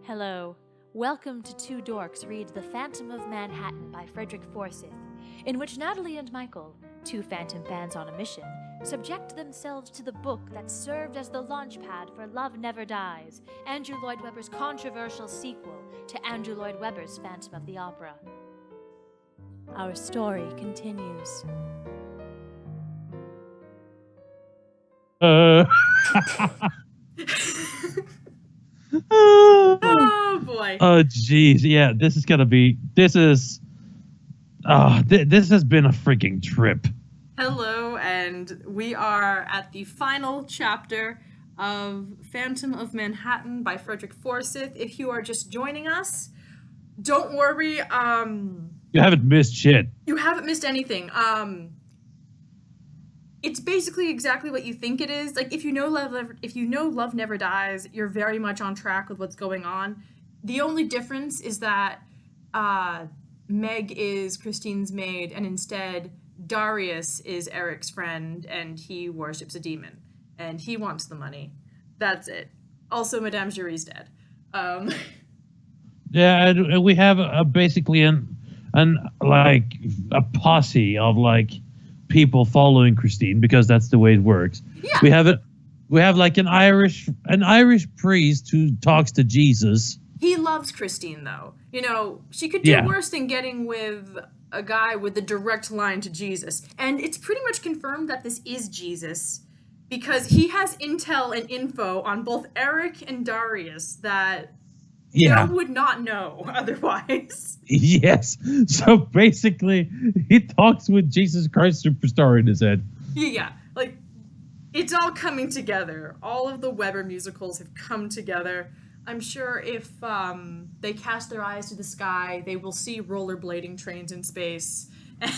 Hello. Welcome to Two Dorks Read The Phantom of Manhattan by Frederick Forsyth, in which Natalie and Michael, two Phantom fans on a mission, subject themselves to the book that served as the launchpad for Love Never Dies, Andrew Lloyd Webber's controversial sequel to Andrew Lloyd Webber's Phantom of the Opera. Our story continues. Oh boy. Oh jeez, yeah. This has been a freaking trip. Hello, and we are at the final chapter of Phantom of Manhattan by Frederick Forsyth. If you are just joining us, don't worry. You haven't missed shit. You haven't missed anything. It's basically exactly what you think it is. Like if you know Love Never Dies, you're very much on track with what's going on. The only difference is that Meg is Christine's maid, and instead Darius is Eric's friend, and he worships a demon, and he wants the money. That's it. Also, Madame Giry's dead. Yeah, and we have basically a posse of people following Christine, because that's the way it works. Yeah. We have like an Irish priest who talks to Jesus. He loves Christine, though. You know, she could do worse than getting with a guy with a direct line to Jesus. And it's pretty much confirmed that this is Jesus, because he has intel and info on both Eric and Darius that Joe would not know otherwise. Yes. So basically, he talks with Jesus Christ Superstar in his head. Yeah. Like, it's all coming together. All of the Webber musicals have come together. I'm sure if they cast their eyes to the sky, they will see rollerblading trains in space. And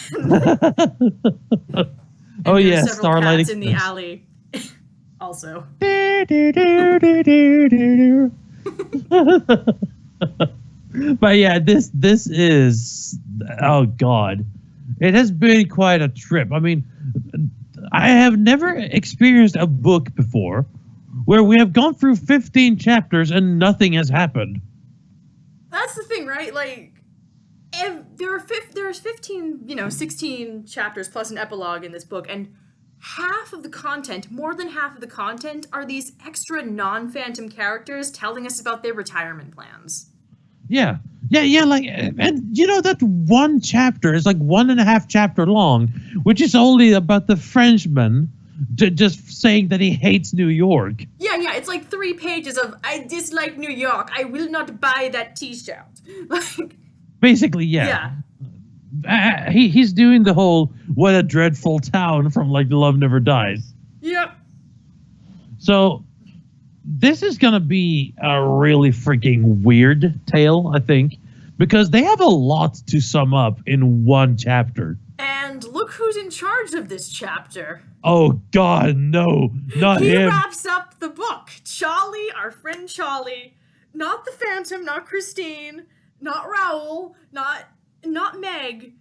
oh yeah, Starlight Express in the alley. Also. But yeah, this is, oh god, it has been quite a trip. I mean, I have never experienced a book before where we have gone through 15 chapters and nothing has happened. That's the thing, right? Like, there's 15, 16 chapters plus an epilogue in this book, and more than half of the content are these extra non-Phantom characters telling us about their retirement plans. Yeah, like, and that one chapter is like 1.5 chapter long, which is only about the Frenchman just saying that he hates New York. Yeah, it's like 3 pages of, I dislike New York, I will not buy that t-shirt. Like, basically, yeah. He's doing the whole "what a dreadful town" from like Love Never Dies. Yep. So this is gonna be a really freaking weird tale, I think, because they have a lot to sum up in one chapter. And look who's in charge of this chapter. Oh God, no, not him. He wraps up the book. Charlie, our friend Charlie, not the Phantom, not Christine, not Raoul, not Meg.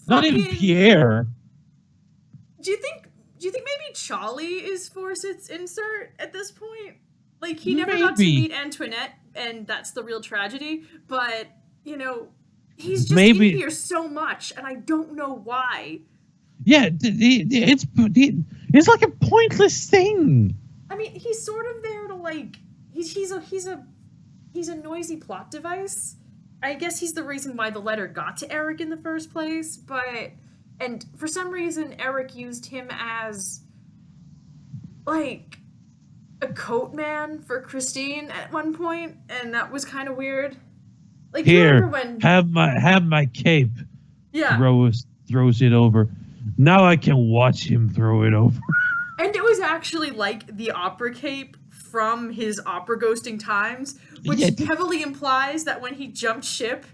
Not even Pierre. Do you think maybe Charlie is Forsyth's insert at this point? Like, he never got to meet Antoinette, and that's the real tragedy, but, he's just in here so much, and I don't know why. Yeah, it's like a pointless thing. I mean, he's sort of there to, like, he's a noisy plot device. I guess he's the reason why the letter got to Eric in the first place, and for some reason, Eric used him as, like, a coat man for Christine at one point, and that was kind of weird. Like, here, when have my cape. Yeah. Throws it over. Now I can watch him throw it over. And it was actually like the opera cape from his opera ghosting times, which heavily implies that when he jumped ship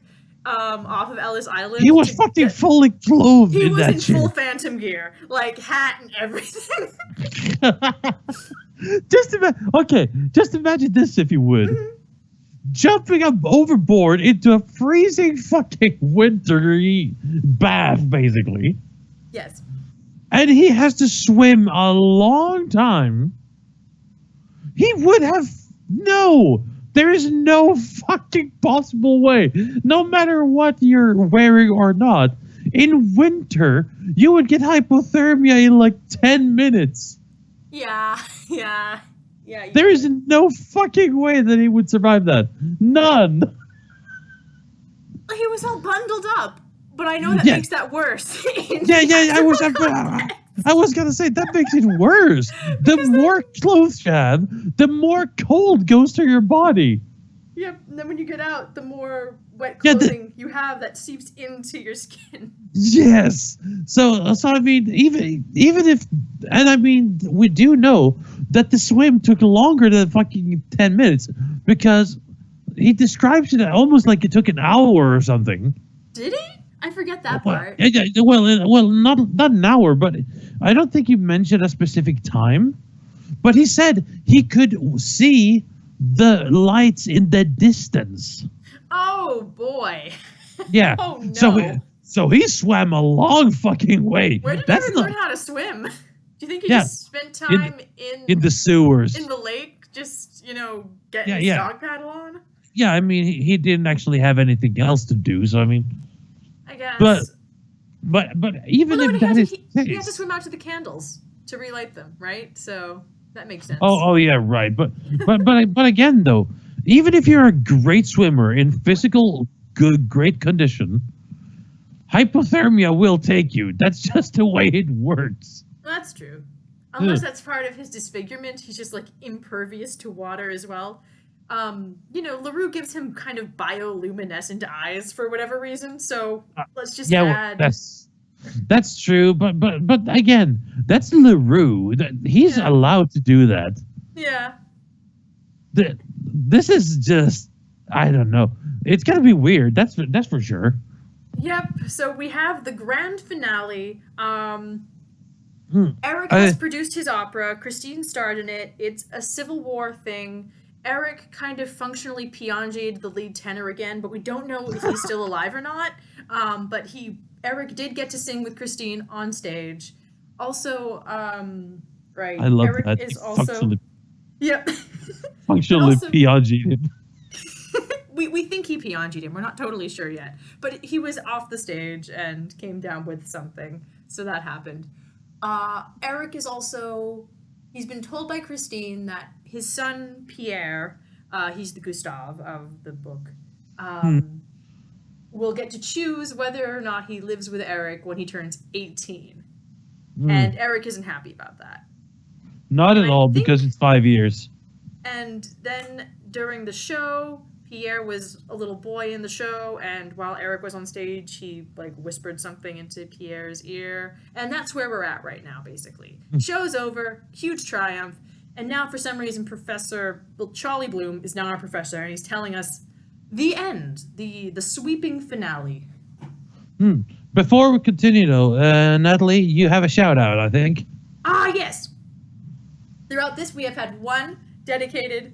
off of Ellis Island, he was fucking fully clothed. He was in full Phantom gear, like hat and everything. Just imagine this, if you would. Mm-hmm. Jumping up overboard into a freezing fucking wintry bath, basically. Yes. And he has to swim a long time. He would have There is no fucking possible way, no matter what you're wearing or not, in winter, you would get hypothermia in like 10 minutes. Yeah. There is no fucking way that he would survive that. None. He was all bundled up, but I know that Yeah. makes that worse. Yeah, I was gonna say that makes it worse. The more clothes you have, the more cold goes to your body. Yep, and then when you get out, the more wet Yeah, clothing you have that seeps into your skin. Yes. So I mean, even if, and I mean, we do know that the swim took longer than fucking 10 minutes because he describes it almost like it took an hour or something. Did he? I forget that Well, part. well, not an hour, but I don't think he mentioned a specific time. But he said he could see the lights in the distance. Oh boy. Yeah. Oh no. So he swam a long fucking way. Where did That's Eric not learn how to swim? Do you think he Yeah. just spent time in the sewers. in the lake, just getting his dog paddle on? Yeah, I mean, he didn't actually have anything else to do. So I mean, I guess. but even if that is the he had to case. swim out to the candles to relight them, right? So that makes sense. Oh yeah, right. But again though, even if you're a great swimmer in physical great condition, hypothermia will take you. That's just the way it works. That's true. Unless that's part of his disfigurement, he's just like impervious to water as well. LaRue gives him kind of bioluminescent eyes for whatever reason, so let's just add. That's true, but again, that's LaRue. He's allowed to do that. Yeah. This is just, I don't know. It's gonna be weird. That's for sure. Yep. So we have the grand finale. Eric has produced his opera. Christine starred in it. It's a Civil War thing. Eric kind of functionally Piangi'd the lead tenor again, but we don't know if he's still alive or not. But Eric did get to sing with Christine on stage. Also, right. I love Eric that. is also. Yep. Functionally Piangi'd him. We think he Piangi'd him. We're not totally sure yet. But he was off the stage and came down with something. So that happened. Eric is also... He's been told by Christine that his son, Pierre, he's the Gustave of the book, will get to choose whether or not he lives with Eric when he turns 18. And Eric isn't happy about that. Not at all, because it's 5 years. And then during the show, Pierre was a little boy in the show, and while Eric was on stage, he whispered something into Pierre's ear, and that's where we're at right now, basically. Show's over, huge triumph, and now for some reason Charlie Bloom is now our professor, and he's telling us the end, the sweeping finale. Before we continue though, Natalie, you have a shout out, I think. Ah, yes. Throughout this, we have had one dedicated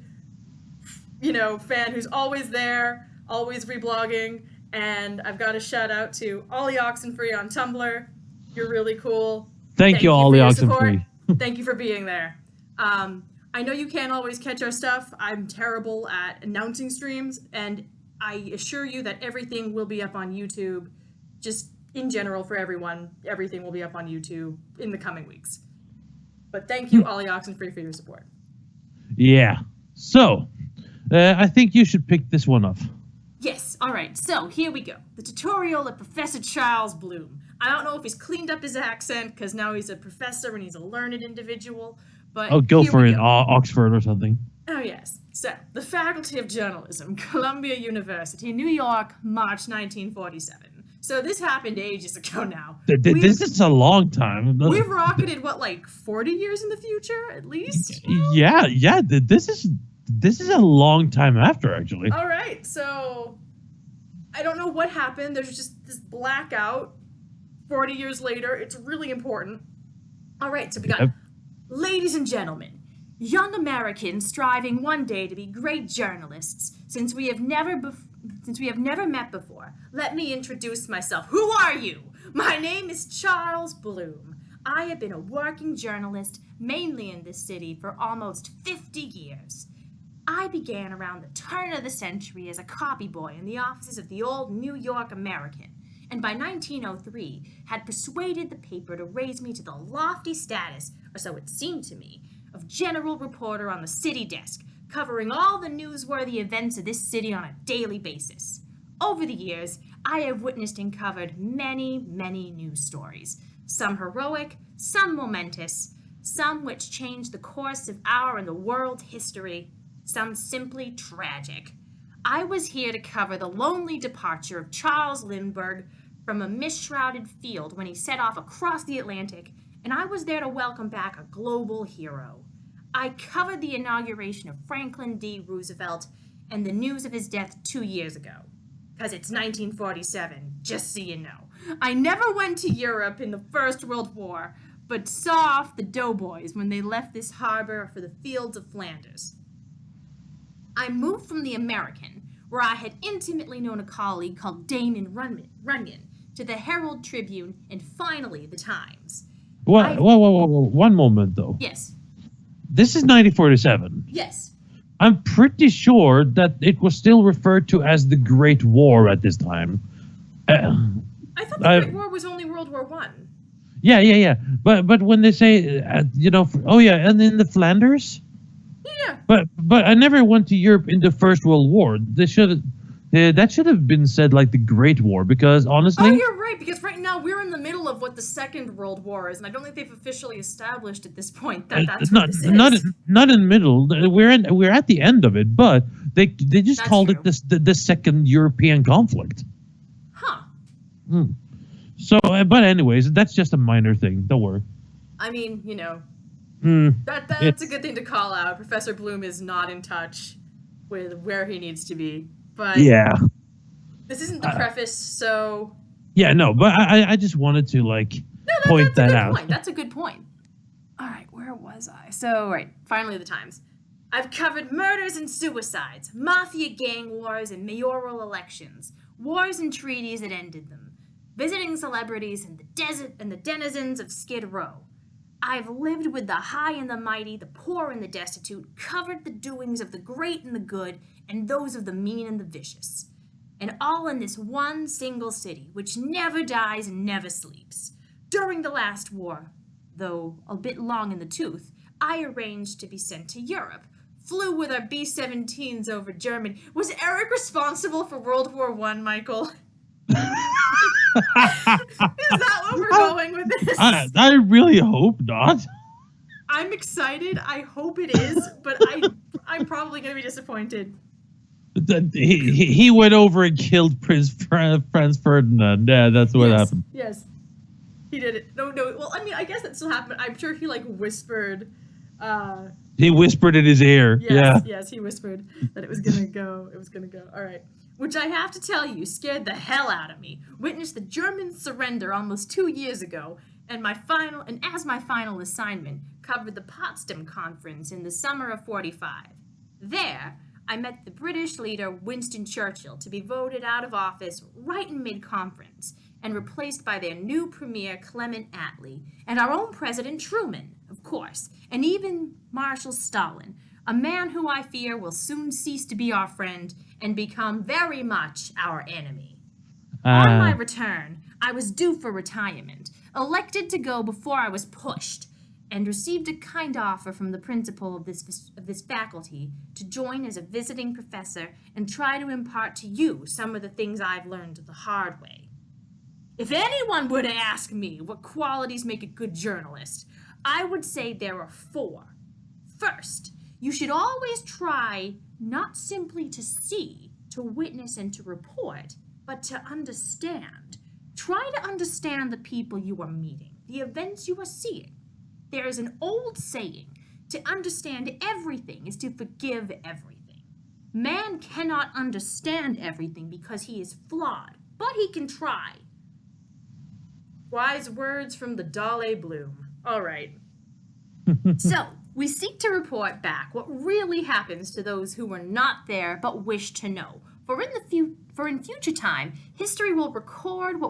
fan who's always there, always reblogging, and I've got a shout out to Ollie Oxenfree on Tumblr. You're really cool. Thank you, Ollie Oxenfree. Thank you for being there. I know you can't always catch our stuff. I'm terrible at announcing streams, and I assure you that everything will be up on YouTube. Just in general for everyone, everything will be up on YouTube in the coming weeks. But thank you, Ollie Oxenfree, for your support. Yeah. So, I think you should pick this one up. Yes, all right, so here we go. The tutorial of Professor Charles Bloom. I don't know if he's cleaned up his accent, because now he's a professor and he's a learned individual, but go for it, Oxford or something. Oh, yes. So, the Faculty of Journalism, Columbia University, New York, March 1947. So this happened ages ago now. This is a long time. We've rocketed, 40 years in the future, at least? Yeah, this is a long time after, actually. All right, so I don't know what happened. There's just this blackout 40 years later. It's really important. All right, so we got, ladies and gentlemen, young Americans striving one day to be great journalists, since we have never met before. Let me introduce myself. Who are you? My name is Charles Bloom. I have been a working journalist, mainly in this city, for almost 50 years. I began around the turn of the century as a copy boy in the offices of the old New York American, and by 1903 had persuaded the paper to raise me to the lofty status, or so it seemed to me, of general reporter on the city desk, covering all the newsworthy events of this city on a daily basis. Over the years, I have witnessed and covered many, many news stories, some heroic, some momentous, some which changed the course of our and the world's history, some simply tragic. I was here to cover the lonely departure of Charles Lindbergh from a mist-shrouded field when he set off across the Atlantic, and I was there to welcome back a global hero. I covered the inauguration of Franklin D. Roosevelt and the news of his death 2 years ago. Because it's 1947, just so you know. I never went to Europe in the First World War, but saw off the doughboys when they left this harbor for the fields of Flanders. I moved from the American, where I had intimately known a colleague called Damon Runyon, to the Herald Tribune, and finally the Times. Whoa. One moment, though. Yes. This is 1947. Yes. I'm pretty sure that it was still referred to as the Great War at this time. I thought the Great War was only World War One. Yeah. But when they say, and in the Flanders? Yeah. But I never went to Europe in the First World War. That should have been said like the Great War, because honestly... Oh, you're right, because right now we're in the middle of what the Second World War is, and I don't think they've officially established at this point that that's what this is. Not in the middle. We're at the end of it, but they just That's called true. it the Second European Conflict. Huh. So, but anyways, that's just a minor thing. Don't worry. I mean, that's It's- a good thing to call out. Professor Bloom is not in touch with where he needs to be. But Yeah. this isn't the preface, so... Yeah, no, but I just wanted to, point that out. Point. That's a good point. All right, where was I? So, right, finally the Times. I've covered murders and suicides, mafia gang wars and mayoral elections, wars and treaties that ended them, visiting celebrities and the desert and the denizens of Skid Row. I've lived with the high and the mighty, the poor and the destitute, covered the doings of the great and the good, and those of the mean and the vicious. And all in this one single city, which never dies and never sleeps. During the last war, though a bit long in the tooth, I arranged to be sent to Europe. Flew with our B-17s over Germany. Was Eric responsible for World War I, Michael? Is that what we're going with this? I really hope not. I'm excited. I hope it is, but I'm probably going to be disappointed. He went over and killed Prince Franz Ferdinand. Yeah, that's what happened. Yes. He did it. No. Well, I mean, I guess that still happened. I'm sure he, whispered... He whispered in his ear. Yes, he whispered that it was gonna go. All right. Which I have to tell you, scared the hell out of me. Witnessed the German surrender almost 2 years ago, and as my final assignment, covered the Potsdam Conference in the summer of '45. There, I met the British leader Winston Churchill to be voted out of office right in mid-conference, and replaced by their new premier Clement Attlee, and our own President Truman, of course, and even Marshal Stalin, a man who I fear will soon cease to be our friend and become very much our enemy. On my return, I was due for retirement, elected to go before I was pushed, and received a kind offer from the principal of this faculty to join as a visiting professor and try to impart to you some of the things I've learned the hard way. If anyone were to ask me what qualities make a good journalist, I would say there are 4. First, you should always try not simply to see, to witness, and to report, but to understand. Try to understand the people you are meeting, the events you are seeing. There is an old saying, to understand everything is to forgive everything. Man cannot understand everything because he is flawed, but he can try. Wise words from the Dalai Bloom. All right. So, we seek to report back what really happens to those who were not there but wish to know. For in future time, history will record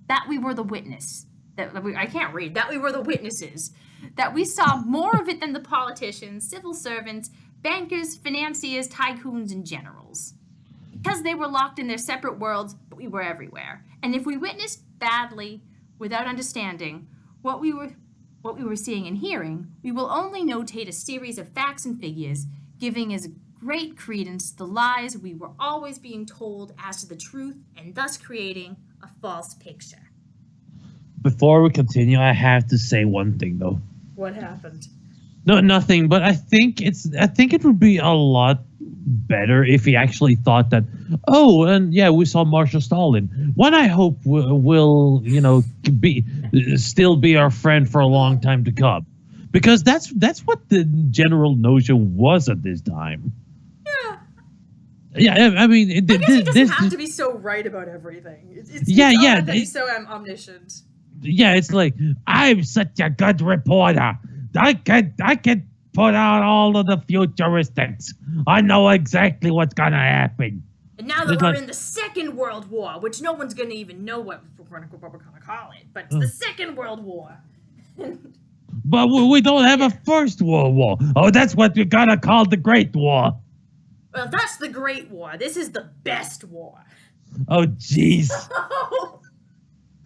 that we were the witness. That we were the witnesses. That we saw more of it than the politicians, civil servants, bankers, financiers, tycoons, and generals. Because they were locked in their separate worlds, but we were everywhere. And if we witnessed badly, without understanding, what we were seeing and hearing, we will only notate a series of facts and figures, giving as great credence to the lies we were always being told as to the truth, and thus creating a false picture. Before we continue, I have to say one thing though. What happened? No, nothing. But I think it would be a lot better if he actually thought that. Oh, and yeah, we saw Marshall Stalin. One I hope will still be our friend for a long time to come, because that's what the general notion was at this time. Yeah. Yeah, I mean, I guess he doesn't have to be so right about everything. It's odd that he's so omniscient. Yeah, it's like, I'm such a good reporter. I can put out all of the futuristics. I know exactly what's gonna happen. And now that we're in the Second World War, which no one's gonna even know what we're gonna call it, but it's the Second World War. But we don't have a First World War. Oh, that's what we're gonna call the Great War. Well, that's the Great War. This is the best war. Oh, jeez.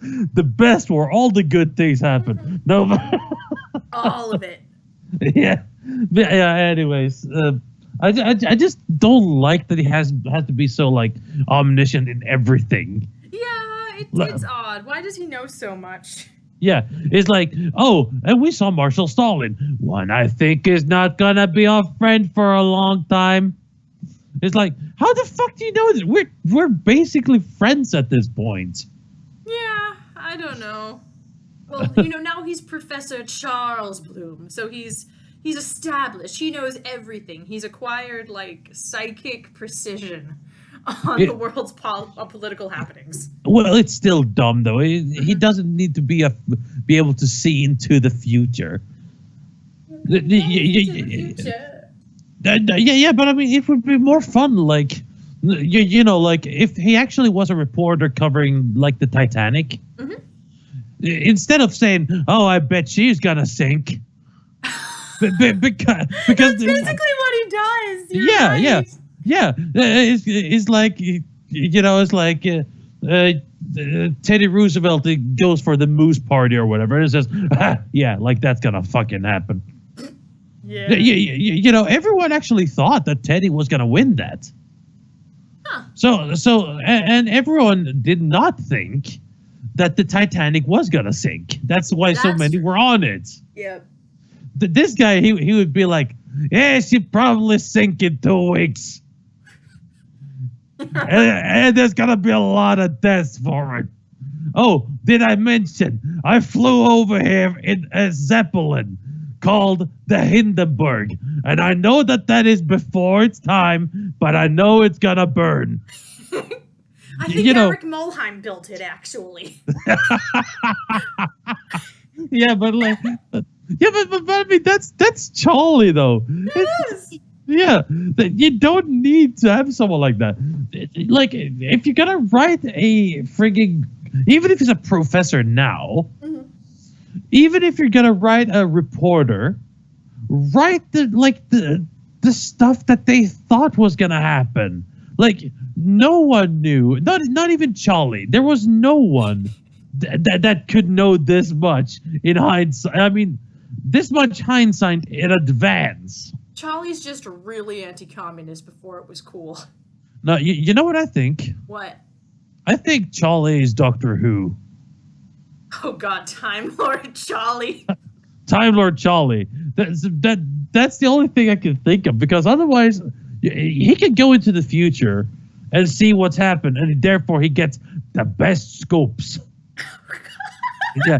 The best war. All the good things happen. No. All of it. Yeah. Anyways, I just don't like that he has to be so like omniscient in everything. Yeah, it's odd. Why does he know so much? Yeah, it's like, oh, and we saw Marshall Stalin. One I think is not gonna be our friend for a long time. It's like, how the fuck do you know this? We're basically friends at this point. Yeah, I don't know. Well, now he's Professor Charles Bloom, so he's established. He knows everything. He's acquired like psychic precision on the world's political happenings. Well, it's still dumb though. He doesn't need to be able to see into the future. Yeah, but I mean, it would be more fun, like, like if he actually was a reporter covering like the Titanic. Mm-hmm. Instead of saying, "Oh, I bet she's gonna sink," because that's basically what he does. Yeah, right. yeah. It's like it's like Teddy Roosevelt goes for the moose party or whatever, and it says, "Yeah, like that's gonna fucking happen." Yeah. Everyone actually thought that Teddy was gonna win that. Huh. So, and everyone did not think that the Titanic was gonna sink. That's why so many were on it. Yeah. This guy, he would be like, yeah, she'd probably sink in 2 weeks. and there's gonna be a lot of deaths for it. Oh, did I mention I flew over here in a Zeppelin called the Hindenburg, and I know that is before its time, but I know it's gonna burn. I think Eric Mulheim built it, actually. Yeah, but like, but I mean, that's Charlie though. It is. Yeah, you don't need to have someone like that. Like, if you're gonna write a frigging, even if he's a professor now, mm-hmm. Even if you're gonna write a reporter, write the stuff that they thought was gonna happen. Like, no one knew, not even Charlie. There was no one that could know this much in hindsight. I mean, this much hindsight in advance. Charlie's just really anti-communist before it was cool. No, you know what I think? What? I think Charlie is Doctor Who. Oh God, Time Lord Charlie. Time Lord Charlie. That's the only thing I can think of, because otherwise he can go into the future and see what's happened, and therefore he gets the best scopes. Yeah.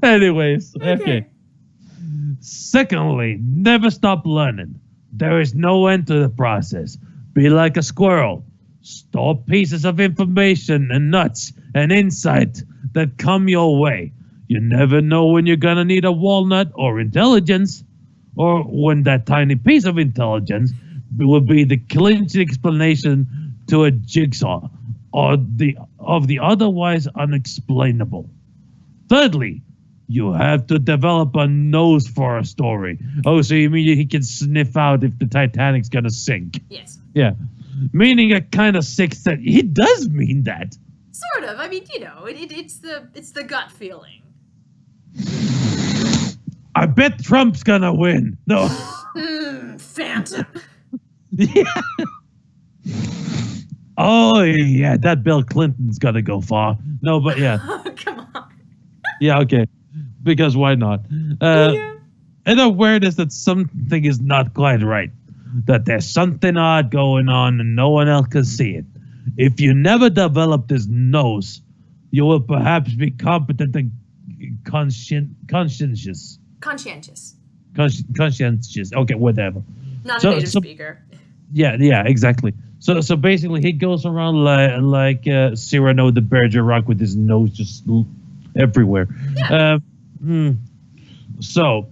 Anyways, okay. Secondly, never stop learning. There is no end to the process. Be like a squirrel. Store pieces of information and nuts and insight that come your way. You never know when you're gonna need a walnut or intelligence, or when that tiny piece of intelligence will be the clinching explanation to a jigsaw of the otherwise unexplainable. Thirdly, You have to develop a nose for a story. Oh, so you mean he can sniff out if the Titanic's gonna sink? Yes. Yeah. Meaning a kind of sixth sense. He does mean that. Sort of. I mean, it's the gut feeling. I bet Trump's gonna win. No. Phantom. Yeah. Oh, yeah, that Bill Clinton's gonna go far. No, but yeah. Come on. Yeah, okay. Because why not? Yeah. An awareness that something is not quite right. That there's something odd going on and no one else can see it. If you never develop this nose, you will perhaps be competent and conscientious. Conscientious. Conscientious. Okay, whatever. Not a native speaker. Yeah, exactly. So basically, he goes around like Cyrano de Bergerac with his nose just everywhere. Yeah. So,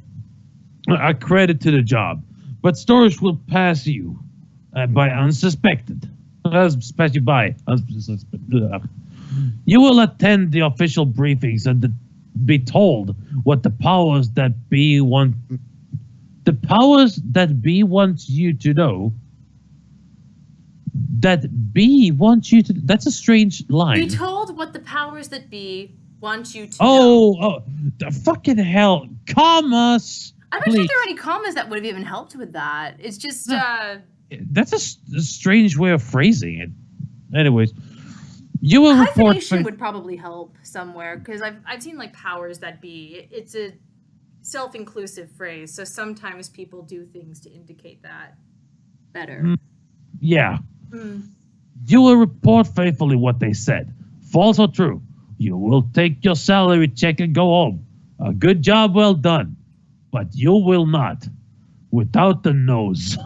a credit to the job, but stories will pass you by unsuspected. Pass you by unsuspected. You will attend the official briefings and be told what the powers that be want. The powers that be wants you to know. That be wants you to. That's a strange line. Be told what the powers that be want you to know. Oh, the fucking hell! Commas. I'm not sure if there are any commas that would have even helped with that. It's just. That's a strange way of phrasing it. Anyways, you will report. Hyphenation would probably help somewhere because I've seen like powers that be. It's a self-inclusive phrase, so sometimes people do things to indicate that better. Yeah. You will report faithfully what they said. False or true. You will take your salary check and go home. A good job well done. But you will not. Without the nose.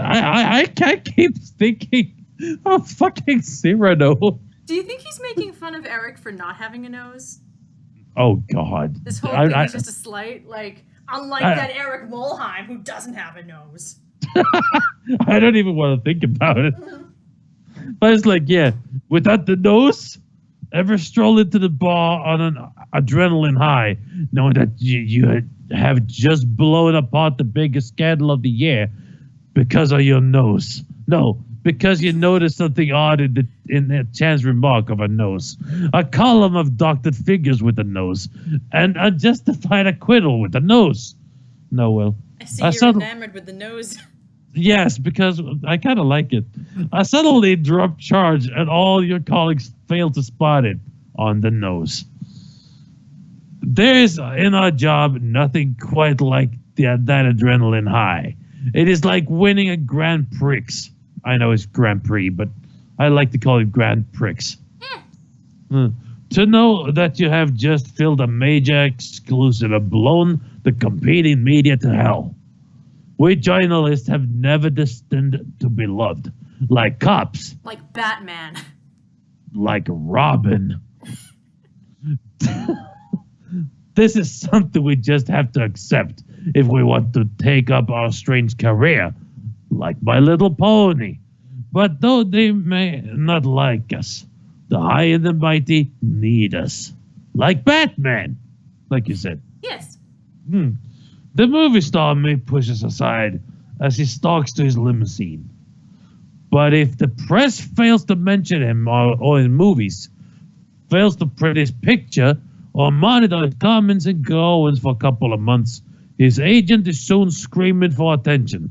I can't keep thinking of fucking Cyrano. Do you think he's making fun of Eric for not having a nose? Oh, God. This whole thing is just a slight, like, unlike that Eric Molheim who doesn't have a nose. I don't even want to think about it. But it's like, yeah, without the nose, ever stroll into the bar on an adrenaline high, knowing that you have just blown apart the biggest scandal of the year because of your nose. No, because you noticed something odd in the chance remark of a nose. A column of doctored figures with a nose. And a justified acquittal with a nose. No, well. I see you're enamored with the nose. Yes, because I kind of like it. I suddenly dropped charge and all your colleagues failed to spot it on the nose. There is in our job nothing quite like that adrenaline high. It is like winning a Grand Prix. I know it's Grand Prix, but I like to call it Grand Prix. To know that you have just filled a major exclusive and blown the competing media to hell. We journalists have never destined to be loved. Like cops. Like Batman. Like Robin. This is something we just have to accept if we want to take up our strange career. Like My Little Pony. But though they may not like us, the high and the mighty need us. Like Batman. Like you said. Yes. The movie star may push us aside as he stalks to his limousine. But if the press fails to mention him or in movies, fails to print his picture or monitor his comments and goings for a couple of months, his agent is soon screaming for attention.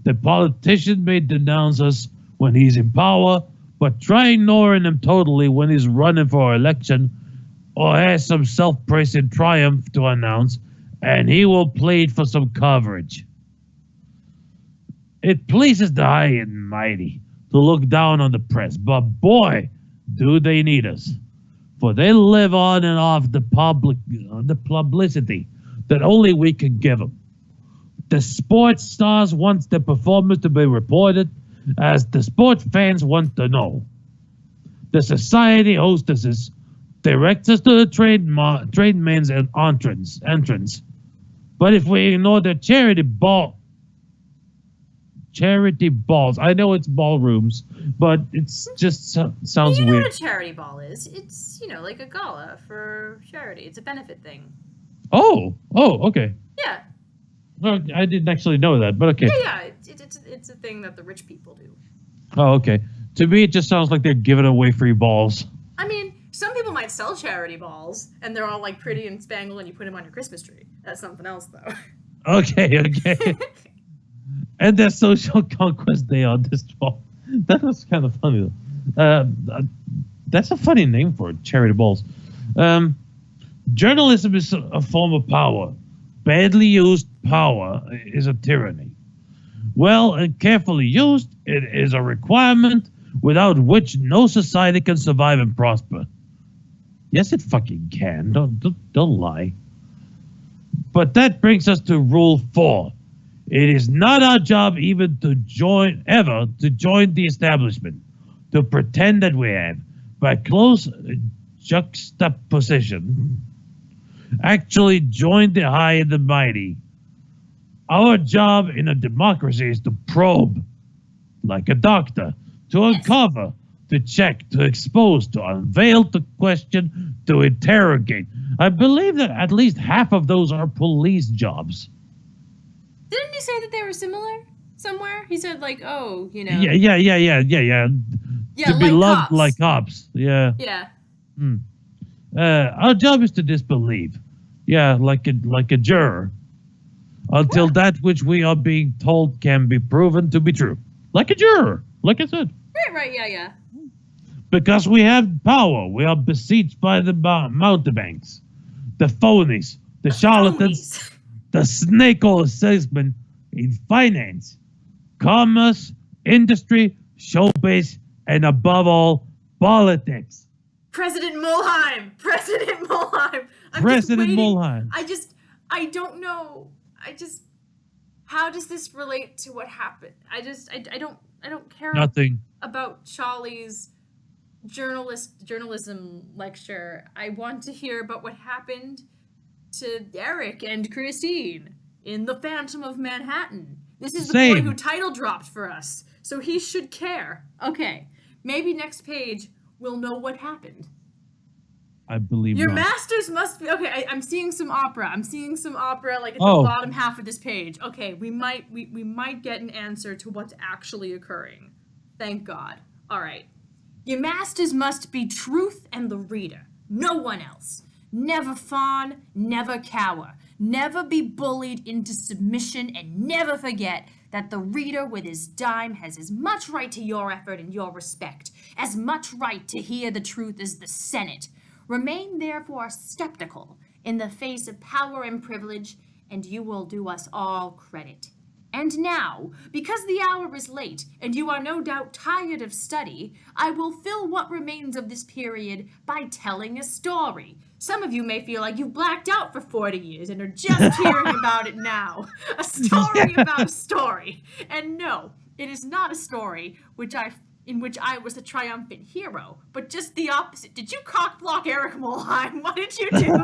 The politician may denounce us when he's in power, but try ignoring him totally when he's running for election or has some self-praising triumph to announce, and he will plead for some coverage. It pleases the high and mighty to look down on the press, but boy, do they need us. For they live on and off the publicity that only we can give them. The sports stars want their performance to be reported as the sports fans want to know. The society hostesses directs us to the tradesmen's entrance. But if we ignore the charity ball, charity balls. I know it's ballrooms, but it's just sounds You know weird. what a charity ball is? It's, like a gala for charity. It's a benefit thing. Oh, okay. Yeah. No, I didn't actually know that, but okay. Yeah. It's a thing that the rich people do. Oh, okay. To me, it just sounds like they're giving away free balls. I mean, some people might sell charity balls, and they're all like pretty and spangled, and you put them on your Christmas tree. That's something else, though. Okay. And their social conquest day on this ball. That was kind of funny, though. That's a funny name for it, charity balls. Journalism is a form of power. Badly used power is a tyranny. Well and carefully used, it is a requirement without which no society can survive and prosper. Yes, it fucking can. Don't lie. But that brings us to rule 4. It is not our job even to join the establishment, to pretend that we have, by close juxtaposition, actually join the high and the mighty. Our job in a democracy is to probe, like a doctor, to uncover, to check, to expose, to unveil, to question, to interrogate. I believe that at least half of those are police jobs. Didn't you say that they were similar somewhere? He said like, oh, Yeah. Yeah, To be like loved cops. like cops. Yeah. Yeah. Our job is to disbelieve. Yeah, like a juror. Until that which we are being told can be proven to be true. Like a juror, like I said. Right, yeah. Because we have power, we are besieged by the mountebanks, the phonies, the charlatans, Phonies. the snake oil salesmen in finance, commerce, industry, showbiz, and above all, politics. President Mulheim. I'm President just waiting. Mulheim. I don't know. How does this relate to what happened? I don't care Nothing. about Charlie's journalism lecture. I want to hear about what happened to Eric and Christine in The Phantom of Manhattan. This is the boy Same. who title dropped for us, so he should care. Okay, maybe next page we'll know what happened. I believe Your not. masters must be okay. I'm seeing some opera. like at the Oh. bottom half of this page. Okay, we might get an answer to what's actually occurring. Thank God. All right. Your masters must be truth and the reader. No one else. Never fawn, never cower. Never be bullied into submission, and never forget that the reader with his dime has as much right to your effort and your respect, as much right to hear the truth as the Senate. Remain therefore skeptical in the face of power and privilege, and you will do us all credit. And now, because the hour is late, and you are no doubt tired of study, I will fill what remains of this period by telling a story. Some of you may feel like you've blacked out for 40 years and are just hearing about it now. A story about a story. And no, it is not a story in which I was a triumphant hero, but just the opposite. Did you cockblock Eric Mulheim? What did you do?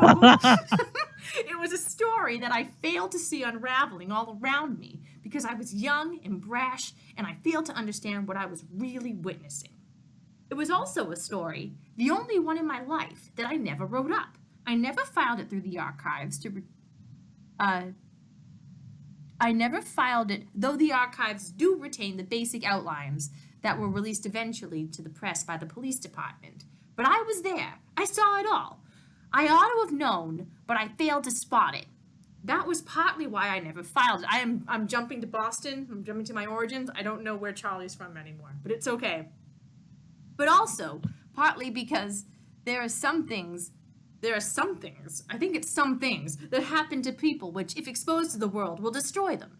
It was a story that I failed to see unraveling all around me because I was young and brash, and I failed to understand what I was really witnessing. It was also a story, the only one in my life, that I never wrote up. I never filed it through the archives I never filed it, though the archives do retain the basic outlines that were released eventually to the press by the police department. But I was there. I saw it all. I ought to have known, but I failed to spot it. That was partly why I never filed it. I'm jumping to Boston. I'm jumping to my origins. I don't know where Charlie's from anymore, but it's okay. But also, partly because there are some things, I think it's some things, that happen to people which, if exposed to the world, will destroy them.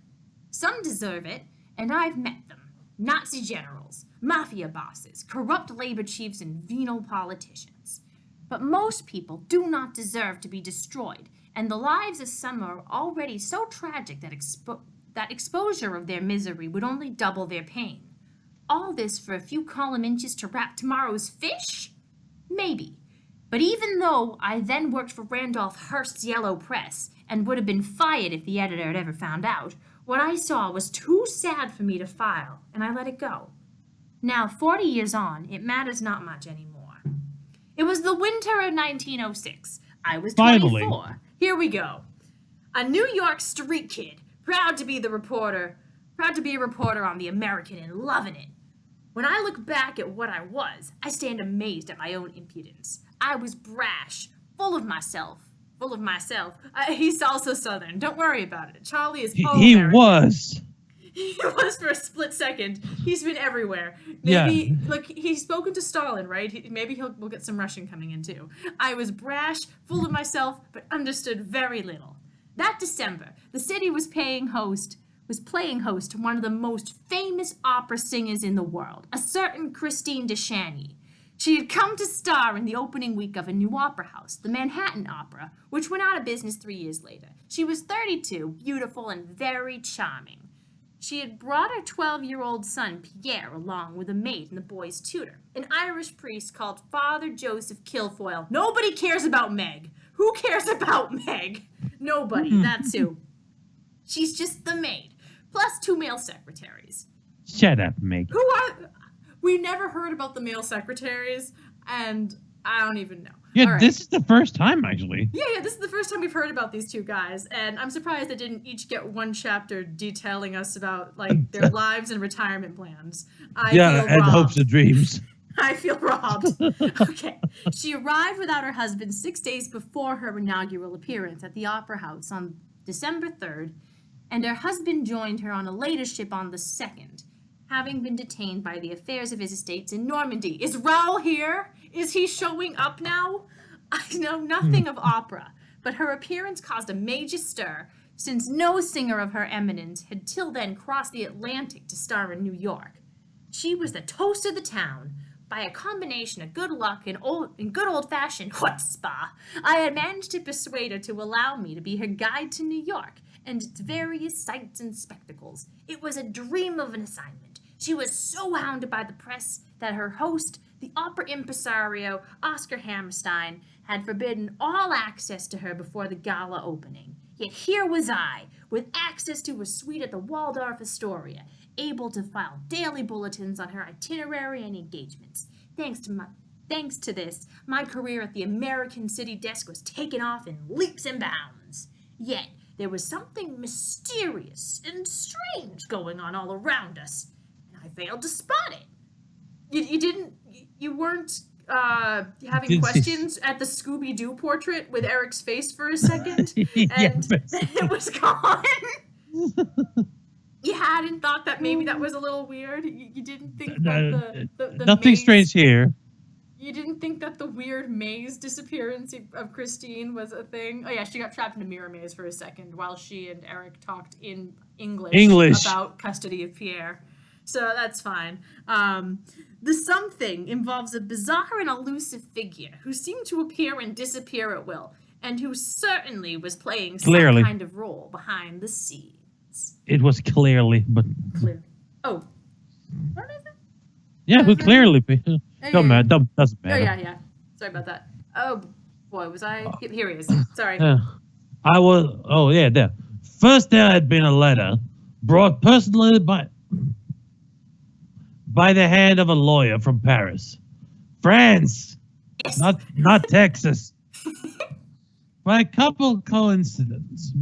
Some deserve it, and I've met them. Nazi generals, mafia bosses, corrupt labor chiefs, and venal politicians. But most people do not deserve to be destroyed, and the lives of some are already so tragic that exposure of their misery would only double their pain. All this for a few column inches to wrap tomorrow's fish? Maybe. But even though I then worked for Randolph Hearst's Yellow Press, and would have been fired if the editor had ever found out, What I saw was too sad for me to file, and I let it go. Now, 40 years on, it matters not much anymore. It was the winter of 1906. I was 24. Finally. Here we go. A New York street kid, proud to be a reporter on The American and loving it. When I look back at what I was, I stand amazed at my own impudence. I was brash, full of myself. He's also Southern. Don't worry about it. Charlie is all He American. was. He was for a split second. He's been everywhere. Yeah. Maybe, like, he's spoken to Stalin, right? Maybe we'll get some Russian coming in, too. I was brash, full of myself, but understood very little. That December, the city was playing host to one of the most famous opera singers in the world, a certain Christine Deshany. She had come to star in the opening week of a new opera house, the Manhattan Opera, which went out of business 3 years later. She was 32, beautiful, and very charming. She had brought her 12-year-old son, Pierre, along with a maid and the boy's tutor, an Irish priest called Father Joseph Kilfoyle. Nobody cares about Meg. Who cares about Meg? Nobody, that's who. She's just the maid, plus 2 male secretaries. Shut up, Meg. Who are... We never heard about the male secretaries, and I don't even know. Yeah, Right. this is the first time, actually. Yeah, this is the first time we've heard about these 2 guys, and I'm surprised they didn't each get one chapter detailing us about, like, their lives and retirement plans. I feel And robbed. hopes and dreams. I feel robbed. Okay. She arrived without her husband 6 days before her inaugural appearance at the Opera House on December 3rd, and her husband joined her on a later ship on the 2nd, having been detained by the affairs of his estates in Normandy. Is Raoul here? Is he showing up now? I know nothing of opera, but her appearance caused a major stir, since no singer of her eminence had till then crossed the Atlantic to star in New York. She was the toast of the town. By a combination of good luck and good old-fashioned chutzpah, I had managed to persuade her to allow me to be her guide to New York and its various sights and spectacles. It was a dream of an assignment. She was so hounded by the press that her host, the opera impresario Oscar Hammerstein, had forbidden all access to her before the gala opening. Yet here was I, with access to a suite at the Waldorf Astoria, able to file daily bulletins on her itinerary and engagements. Thanks to this, my career at the American City desk was taken off in leaps and bounds. Yet there was something mysterious and strange going on all around us, and I failed to spot it. You weren't having questions at the Scooby-Doo portrait with Eric's face for a second, and then it was gone. You hadn't thought that maybe that was a little weird? You didn't think that the Nothing maze, strange here. You didn't think that the weird maze disappearance of Christine was a thing? Oh yeah, she got trapped in a mirror maze for a second while she and Eric talked in English. About custody of Pierre. So that's fine. The something involves a bizarre and elusive figure who seemed to appear and disappear at will, and who certainly was playing some kind of role behind the scenes. It was clearly, but... Clearly. Oh. What is it? Yeah, who clearly... Doesn't matter. Oh, yeah. Sorry about that. Oh, boy, was I... Here he is. Sorry. I was... Oh, yeah, there. First there had been a letter brought personally by the hand of a lawyer from Paris. France! Yes. Not Texas. By complete coincidence,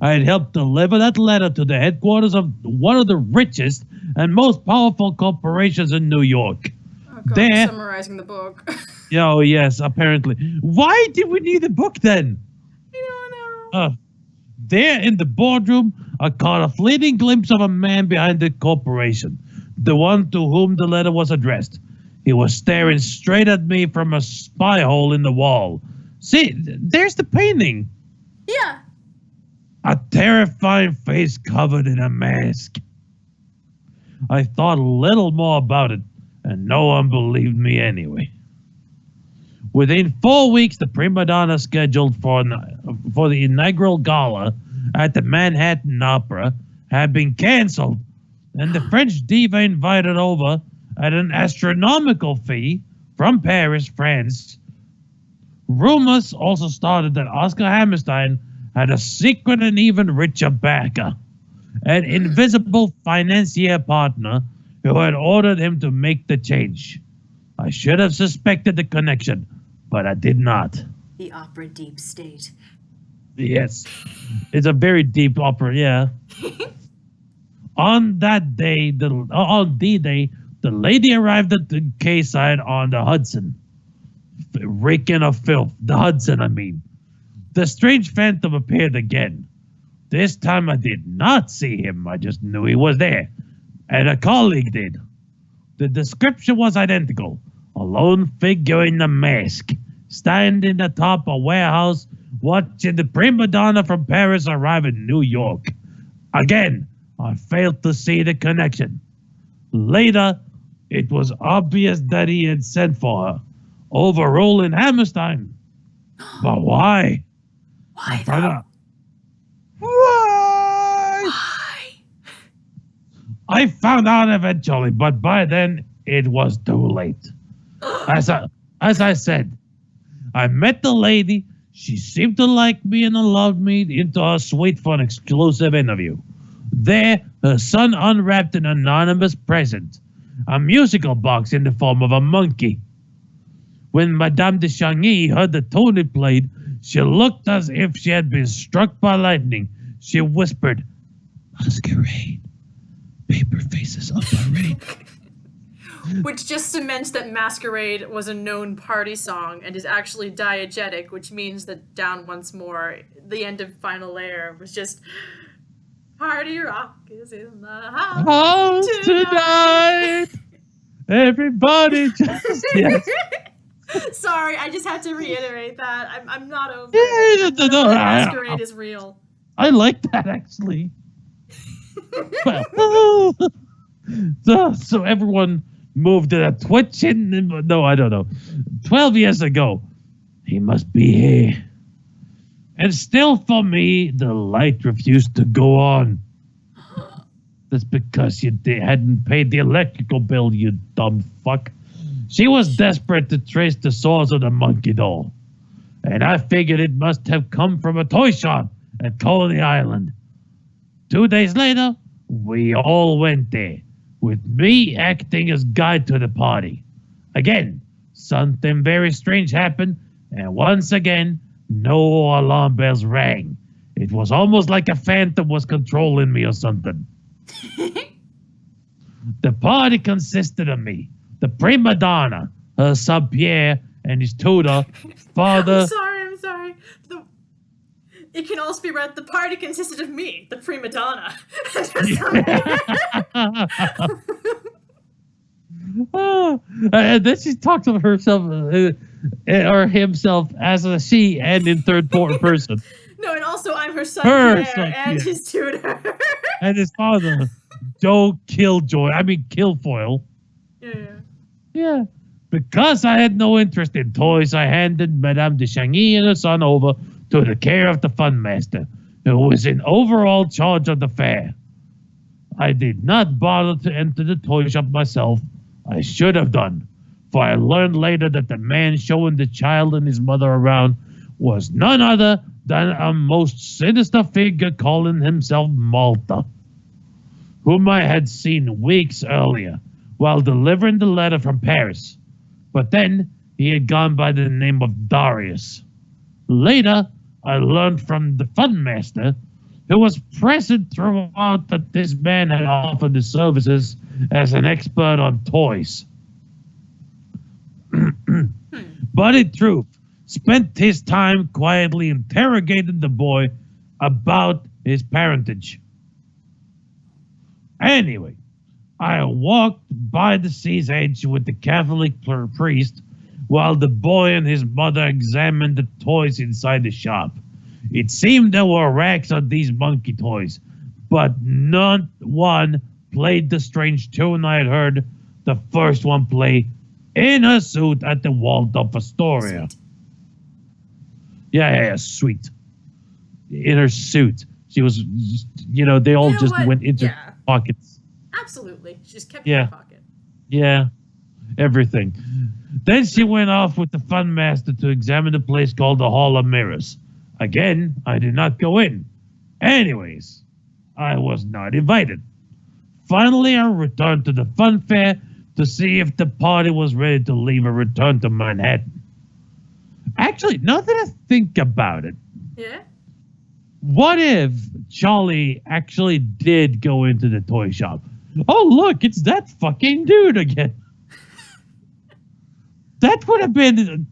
I had helped deliver that letter to the headquarters of one of the richest and most powerful corporations in New York. Oh, God, I'm summarizing the book. Oh, yes, apparently. Why did we need the book then? I don't know. There in the boardroom, I caught a fleeting glimpse of a man behind the corporation, the one to whom the letter was addressed. He was staring straight at me from a spy hole in the wall. See, there's the painting. Yeah. A terrifying face covered in a mask. I thought a little more about it, and no one believed me anyway. Within 4 weeks, the prima donna scheduled for the inaugural gala at the Manhattan Opera had been canceled, and the French diva invited over at an astronomical fee from Paris, France. Rumors also started that Oscar Hammerstein had a secret and even richer backer, an invisible financier partner who had ordered him to make the change. I should have suspected the connection, but I did not. The opera deep state. Yes, it's a very deep opera, yeah. On that day, on D-Day, the lady arrived at the quayside on the Hudson. Reeking of filth. The Hudson, I mean. The strange phantom appeared again. This time I did not see him. I just knew he was there. And a colleague did. The description was identical. A lone figure in a mask, standing atop a warehouse, watching the prima donna from Paris arrive in New York. Again, I failed to see the connection. Later, it was obvious that he had sent for her, overruling Hammerstein. But why? Why Why though? not? Why? Why? I found out eventually, but by then it was too late. As I said, I met the lady. She seemed to like me and allowed me into her suite for an exclusive interview. There, her son unwrapped an anonymous present, a musical box in the form of a monkey. When Madame de Chagny heard the tune it played, she looked as if she had been struck by lightning. She whispered, "Masquerade. Paper faces on parade." Which just cements that Masquerade was a known party song and is actually diegetic, which means that Down Once More, the end of Final Layer, was just party rock is in the house Oh, tonight. tonight, everybody just yes. Sorry, I just had to reiterate that. I'm not over Yeah, it. no, Masquerade is real. I like that actually. Well, so everyone moved to the Twitch no, I don't know. 12 years ago, he must be here. And still for me, the light refused to go on. That's because you hadn't paid the electrical bill, you dumb fuck. She was desperate to trace the source of the monkey doll. And I figured it must have come from a toy shop at Coney Island. 2 days later, we all went there, with me acting as guide to the party. Again, something very strange happened, and once again, no alarm bells rang. It was almost like a phantom was controlling me or something. The party consisted of me, the prima donna, her son Pierre, and his tutor, father. I'm sorry. It can also be read, the party consisted of me, the prima donna. And then she talks of herself or himself as a she and in third person. No, and also I'm her son Her Pierre son, and yeah. his tutor. And his father, Joe Kilfoyle. Yeah. Yeah. Because I had no interest in toys, I handed Madame de Chagny and her son over to the care of the fun master, who was in overall charge of the fair. I did not bother to enter the toy shop myself. I should have done, for I learned later that the man showing the child and his mother around was none other than a most sinister figure calling himself Malta, whom I had seen weeks earlier while delivering the letter from Paris. But then he had gone by the name of Darius. Later, I learned from the fun master, who was present throughout, that this man had offered his services as an expert on toys. But in truth, spent his time quietly interrogating the boy about his parentage. Anyway, I walked by the sea's edge with the Catholic priest while the boy and his mother examined the toys inside the shop. It seemed there were racks of these monkey toys, but not one played the strange tune I had heard the first one play in her suit at the Waldorf Astoria. Yeah, sweet. In her suit. She was, they all just went into pockets. Absolutely. She just kept Yeah. in her pocket. Yeah, everything. Then she went off with the fun master to examine a place called the Hall of Mirrors. Again, I did not go in. Anyways, I was not invited. Finally, I returned to the fun fair to see if the party was ready to leave and return to Manhattan. Actually, now that I think about it, Yeah? what if Charlie actually did go into the toy shop? Oh, look, it's that fucking dude again. That would have been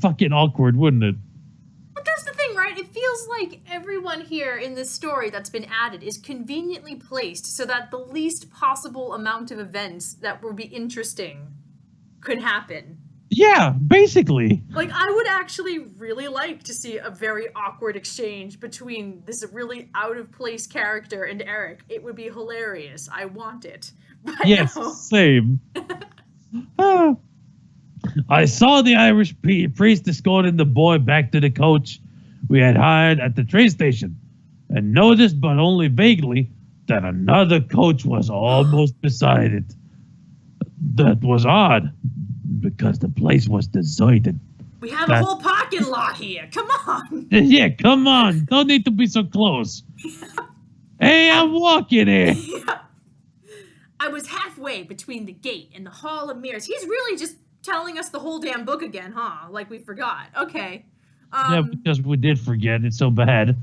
fucking awkward, wouldn't it? But that's the thing, right? It feels like everyone here in this story that's been added is conveniently placed so that the least possible amount of events that would be interesting could happen. Yeah, basically. Like, I would actually really like to see a very awkward exchange between this really out of place character and Eric. It would be hilarious. I want it. But Yes, no. same. Ah. I saw the Irish priest escorting the boy back to the coach we had hired at the train station, and noticed, but only vaguely, that another coach was almost beside it. That was odd, because the place was deserted. We have That- a whole parking lot here. Come on. Yeah, come on, don't need to be so close. Hey, I'm walking here. I was halfway between the gate and the Hall of Mirrors. He's really just telling us the whole damn book again, huh? Like we forgot. Okay. Yeah, because we did forget it so bad.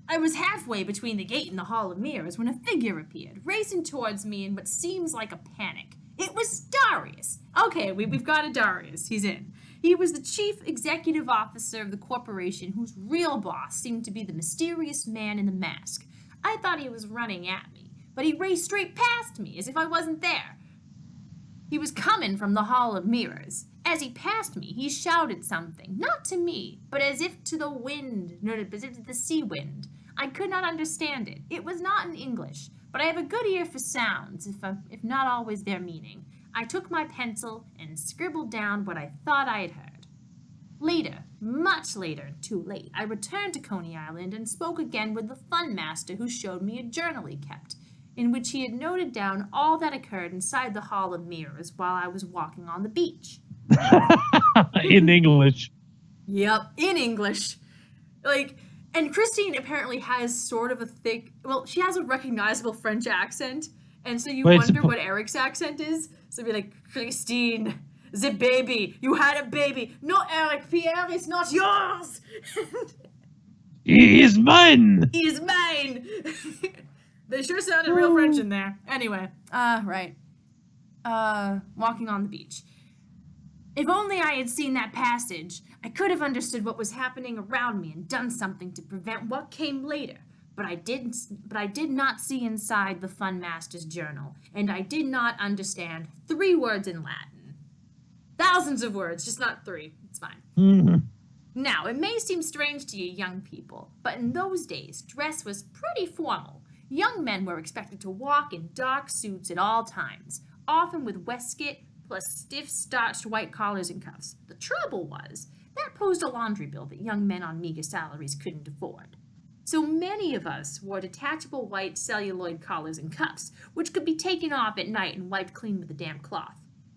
I was halfway between the gate and the Hall of Mirrors when a figure appeared, racing towards me in what seems like a panic. It was Darius. Okay, we've got a Darius. He's in. He was the chief executive officer of the corporation whose real boss seemed to be the mysterious man in the mask. I thought he was running at me, but he raced straight past me as if I wasn't there. He was coming from the Hall of Mirrors. As he passed me, he shouted something, not to me, but as if to the wind, no, as if to the sea wind. I could not understand it. It was not in English, but I have a good ear for sounds, if not always their meaning. I took my pencil and scribbled down what I thought I had heard. Later, much later, too late, I returned to Coney Island and spoke again with the fun master who showed me a journal he kept, in which he had noted down all that occurred inside the Hall of Mirrors while I was walking on the beach. In English. Yep, in English. And Christine apparently has sort of a thick, well, she has a recognizable French accent, and so you Wait, wonder what Eric's accent is. So it'd be like, Christine, the baby, you had a baby. No, Eric, Pierre is not yours. He is mine. He is mine. They sure sounded real French in there. Anyway, right. Walking on the beach. If only I had seen that passage, I could have understood what was happening around me and done something to prevent what came later. But I did not see inside the Fun Master's journal, and I did not understand 3 words in Latin. Thousands of words, just not 3. It's fine. Mhm. Now, it may seem strange to you young people, but in those days, dress was pretty formal. Young men were expected to walk in dark suits at all times, often with waistcoat plus stiff starched white collars and cuffs. The trouble was, that posed a laundry bill that young men on meager salaries couldn't afford. So many of us wore detachable white celluloid collars and cuffs, which could be taken off at night and wiped clean with a damp cloth.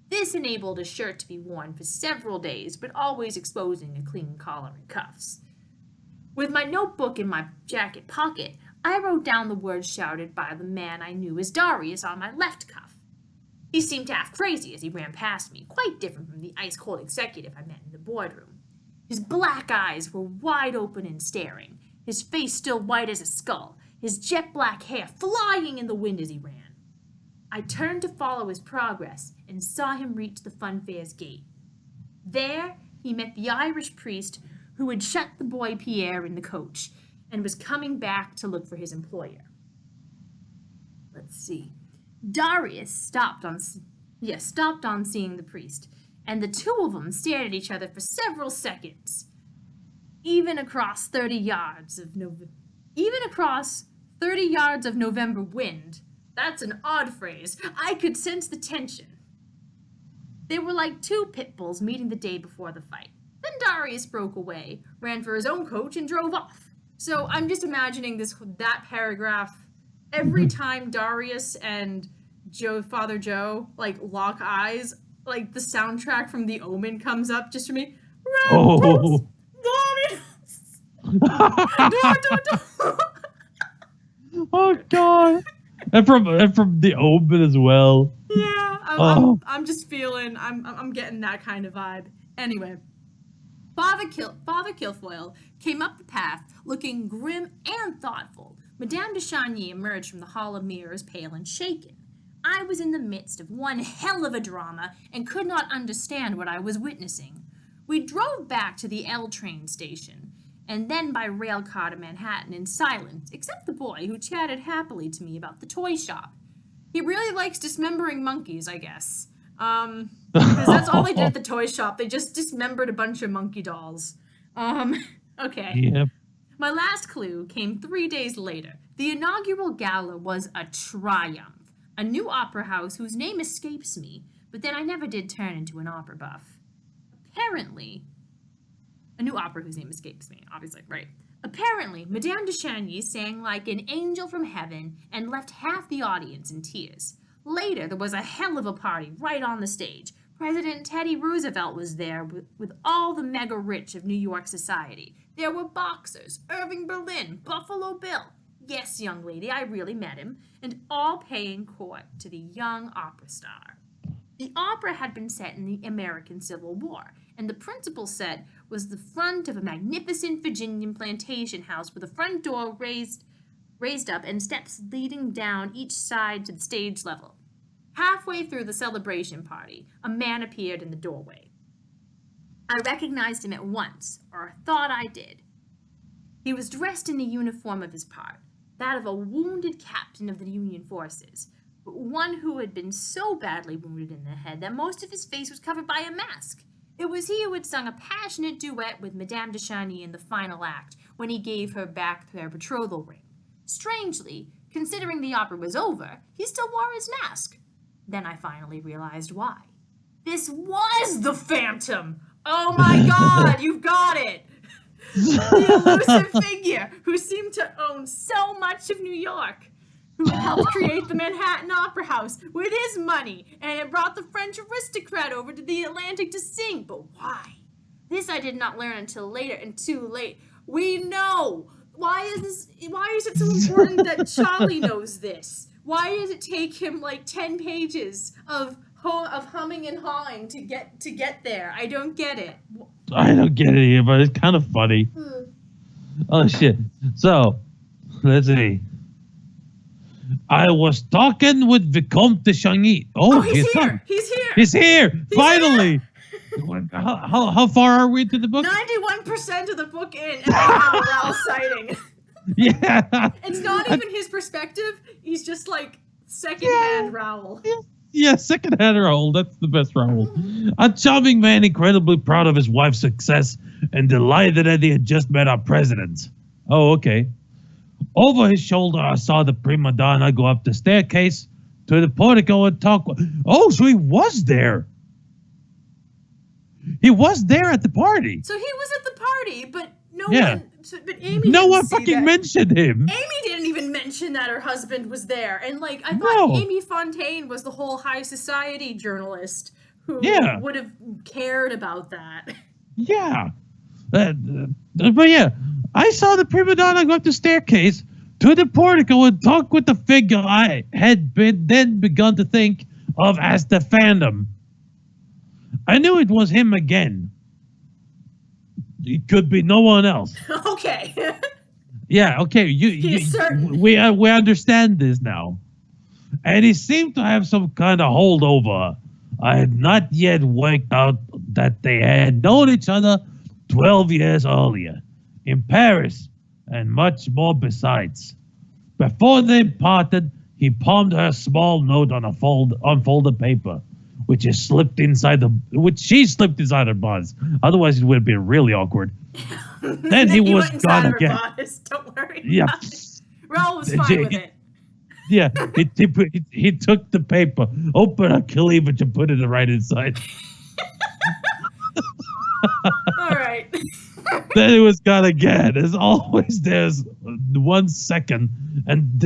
This enabled a shirt to be worn for several days, but always exposing a clean collar and cuffs. With my notebook in my jacket pocket, I wrote down the words shouted by the man I knew as Darius on my left cuff. He seemed half crazy as he ran past me, quite different from the ice-cold executive I met in the boardroom. His black eyes were wide open and staring, his face still white as a skull, his jet-black hair flying in the wind as he ran. I turned to follow his progress and saw him reach the fun fair's gate. There, he met the Irish priest who had shut the boy Pierre in the coach and was coming back to look for his employer. Let's see. Darius stopped on seeing the priest, and the two of them stared at each other for several seconds. Even across 30 yards of November wind, that's an odd phrase, I could sense the tension. They were like 2 pit bulls meeting the day before the fight. Then Darius broke away, ran for his own coach, and drove off. So I'm just imagining that paragraph every time Darius and Father Joe lock eyes, the soundtrack from The Omen comes up just for me. Oh. Oh God! And from the Omen as well. Yeah, Oh. I'm just feeling I'm getting that kind of vibe. Anyway, Father Kilfoyle came up the path, looking grim and thoughtful. Madame de Chagny emerged from the Hall of Mirrors, pale and shaken. I was in the midst of one hell of a drama and could not understand what I was witnessing. We drove back to the L train station, and then by rail car to Manhattan in silence, except the boy who chatted happily to me about the toy shop. He really likes dismembering monkeys, I guess. Because that's all they did at the toy shop. They just dismembered a bunch of monkey dolls. Okay. Yep. My last clue came 3 days later. The inaugural gala was a triumph. A new opera house whose name escapes me, but then I never did turn into an opera buff. Apparently, a new opera whose name escapes me, obviously, right. Apparently, Madame de Chagny sang like an angel from heaven and left half the audience in tears. Later, there was a hell of a party right on the stage. President Teddy Roosevelt was there with all the mega rich of New York society. There were boxers, Irving Berlin, Buffalo Bill. Yes, young lady, I really met him, and all paying court to the young opera star. The opera had been set in the American Civil War, and the principal set was the front of a magnificent Virginian plantation house with a front door raised up and steps leading down each side to the stage level. Halfway through the celebration party, a man appeared in the doorway. I recognized him at once, or thought I did. He was dressed in the uniform of his part, that of a wounded captain of the Union forces, but one who had been so badly wounded in the head that most of his face was covered by a mask. It was he who had sung a passionate duet with Madame de Chagny in the final act, when he gave her back their betrothal ring. Strangely, considering the opera was over, he still wore his mask. Then I finally realized why. This was the Phantom! Oh my God, you've got it! The elusive figure who seemed to own so much of New York, who had helped create the Manhattan Opera House with his money, and had brought the French aristocrat over to the Atlantic to sing. But why? This I did not learn until later, and too late. We know! Why is it so important that Charlie knows this? Why does it take him like 10 pages of humming and hawing to get there? I don't get it. I don't get it either, but it's kind of funny. Oh shit! So, let's see. I was talking with Vicomte de Chagny. Oh, he's here! He's here! He's here! Finally! How far are we into the book? 91% of the book in, and now Raoul's sighting. Yeah. It's not even his perspective. He's just like secondhand Raoul. Yeah, second-hand Raoul. That's the best Raoul. A charming man, incredibly proud of his wife's success and delighted that he had just met our president. Oh, okay. Over his shoulder, I saw the prima donna go up the staircase to the portico and talk. Oh, so he was there. He was there at the party. So he was at the party, but no one. But Amy. No didn't one see fucking that. mentioned him. Amy didn't even mention that her husband was there, and like I thought Amy Fontaine was the whole high society journalist who would have cared about that. Yeah. But yeah, I saw the prima donna go up the staircase to the portico and talk with the figure I had begun to think of as the Phantom. I knew it was him again. It could be no one else. Okay. Yeah, okay. We understand this now. And he seemed to have some kind of holdover. I had not yet worked out that they had known each other 12 years earlier in Paris and much more besides. Before they parted, he palmed her a small note on unfolded paper, which she slipped inside her bodice. Otherwise, it would have been really awkward. Then he was gone again. Bodice. Don't worry. Yeah. Raoul was fine with it. Yeah, he took the paper, opened a cleavage, and put it right inside. All right. Then it was gone again. As always, there's 1 second, and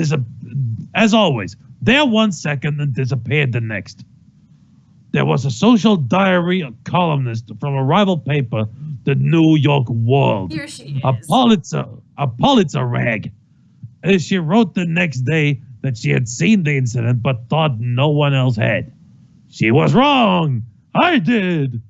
as always, there 1 second and disappeared the next. There was a social diary columnist from a rival paper the New York World. Here she A is. Pulitzer rag. As she wrote the next day that she had seen the incident but thought no one else had. She was wrong. I did.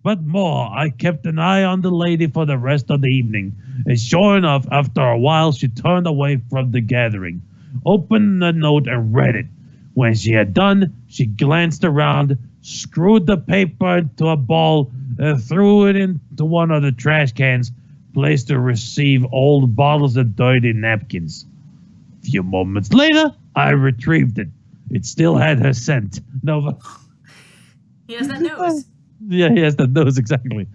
But more, I kept an eye on the lady for the rest of the evening, and sure enough, after a while, she turned away from the gathering, opened the note, and read it. When she had done, she glanced around, screwed the paper into a ball, and threw it into one of the trash cans, placed to receive old bottles and dirty napkins. A few moments later, I retrieved it. It still had her scent. No, He has that nose. yeah, he has the nose exactly.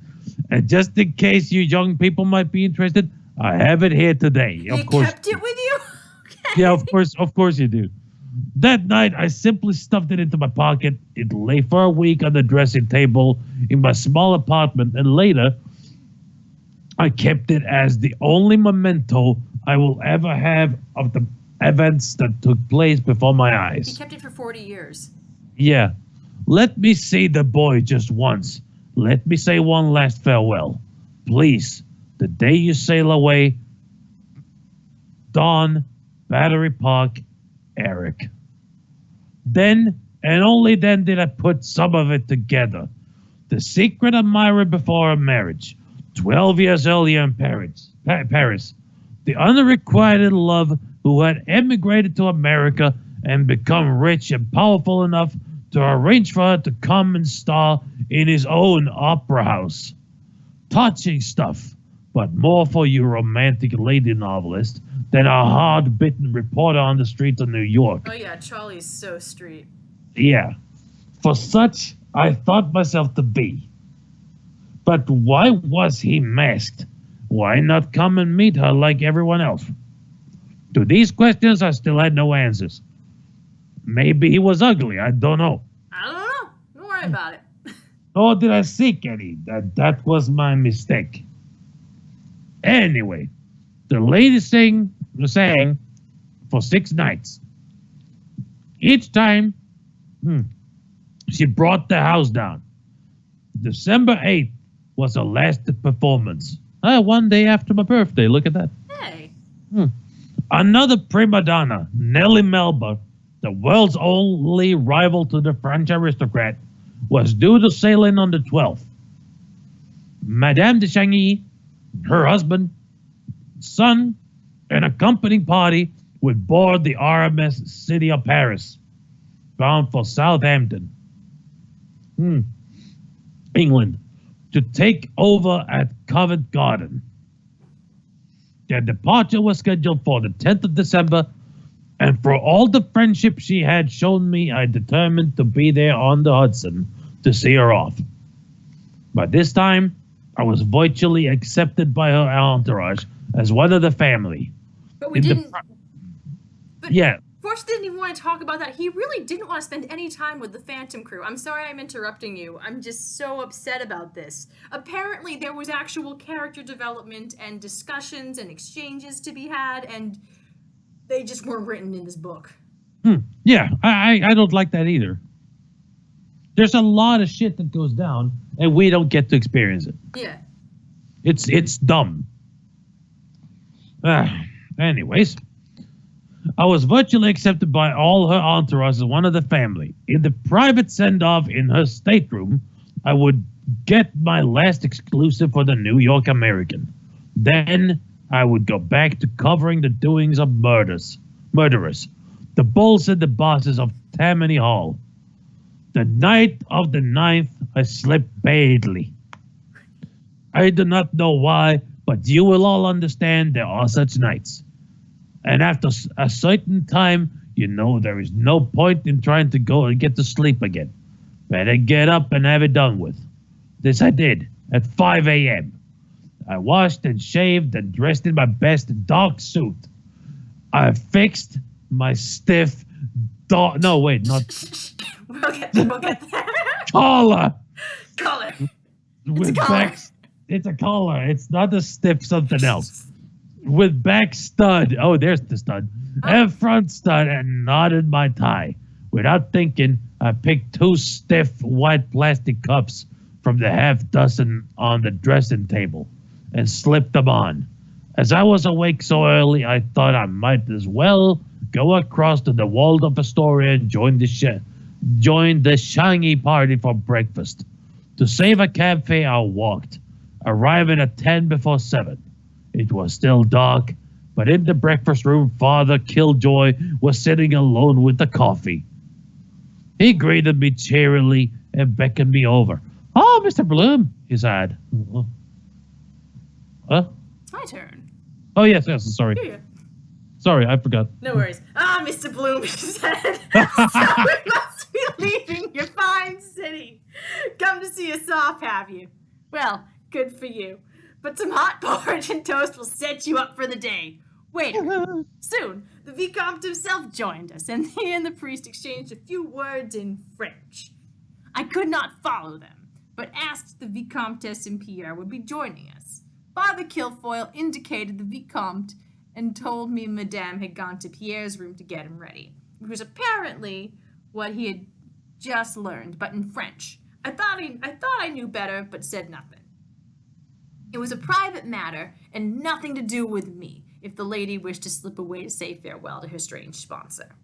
And just in case you young people might be interested, I have it here today. You Of course. kept it with you? Okay. Yeah, of course you do. That night, I simply stuffed it into my pocket. It lay for a week on the dressing table in my small apartment, and later, I kept it as the only memento I will ever have of the events that took place before my He eyes. kept it for 40 years. Yeah. Let me see the boy just once. Let me say one last farewell. Please, the day you sail away, Dawn, Battery Park, Eric. Then, and only then, did I put some of it together. The secret admirer before her marriage, 12 years earlier in Paris. The unrequited love who had emigrated to America and become rich and powerful enough to arrange for her to come and star in his own opera house. Touching stuff, but more for you romantic lady novelist than a hard-bitten reporter on the streets of New York. Oh yeah, Charlie's so street. Yeah, for such I thought myself to be. But why was he masked? Why not come and meet her like everyone else? To these questions, I still had no answers. Maybe he was ugly, I don't know. I don't know. Don't worry about it. Nor did I seek any. That was my mistake. Anyway, the lady sang for 6 nights. Each time, she brought the house down. December 8th was her last performance. One day after my birthday, look at that. Hey. Another prima donna, Nellie Melba, the world's only rival to the French aristocrat, was due to sail in on the 12th. Madame de Chagny, her husband, son, and accompanying party would board the RMS City of Paris, bound for Southampton, England, to take over at Covent Garden. Their departure was scheduled for the 10th of December, and for all the friendship she had shown me, I determined to be there on the Hudson to see her off. But this time, I was virtually accepted by her entourage as one of the family. But we In the didn't. But Yeah, Forrest didn't even want to talk about that. He really didn't want to spend any time with the Phantom crew. I'm sorry I'm interrupting you. I'm just so upset about this. Apparently, there was actual character development and discussions and exchanges to be had, and they just weren't written in this book. yeah, I don't like that either. There's a lot of shit that goes down, and we don't get to experience it. Yeah. It's dumb. Anyways, I was virtually accepted by all her entourage as one of the family. In the private send-off in her stateroom, I would get my last exclusive for the New York American. Then I would go back to covering the doings of murderers, the bulls and the bosses of Tammany Hall. The night of the 9th, I slept badly. I do not know why, but you will all understand there are such nights. And after a certain time, you know there is no point in trying to go and get to sleep again. Better get up and have it done with. This I did at 5 a.m. I washed and shaved and dressed in my best dark suit. I fixed my stiff no, wait, not We'll get there. collar. Color. With a collar. back, it's a collar. It's not a stiff something else. With back stud. Oh, there's the stud. And front stud, and knotted my tie. Without thinking, I picked 2 stiff white plastic cuffs, from the half dozen on the dressing table and slipped them on. As I was awake so early, I thought I might as well go across to the Waldorf Astoria and join the Shanghai party for breakfast. To save a cab fare, I walked, arriving at 10 before 7. It was still dark, but in the breakfast room, Father Killjoy was sitting alone with the coffee. He greeted me cheerily and beckoned me over. "Oh, Mr. Bloom," he said. Huh? It's my turn. Oh, yes, sorry. Yeah. Sorry, I forgot. No worries. Ah, Mr. Bloom, he said. So we must be leaving your fine city. Come to see us off, have you? Well, good for you. But some hot porridge and toast will set you up for the day. Wait a minute. Soon, the Vicomte himself joined us, and he and the priest exchanged a few words in French. I could not follow them, but asked the Vicomtesse and Pierre would be joining us. Father Kilfoyle indicated the Vicomte and told me Madame had gone to Pierre's room to get him ready, which was apparently what he had just learned, but in French. I thought I knew better, but said nothing. It was a private matter and nothing to do with me, if the lady wished to slip away to say farewell to her strange sponsor.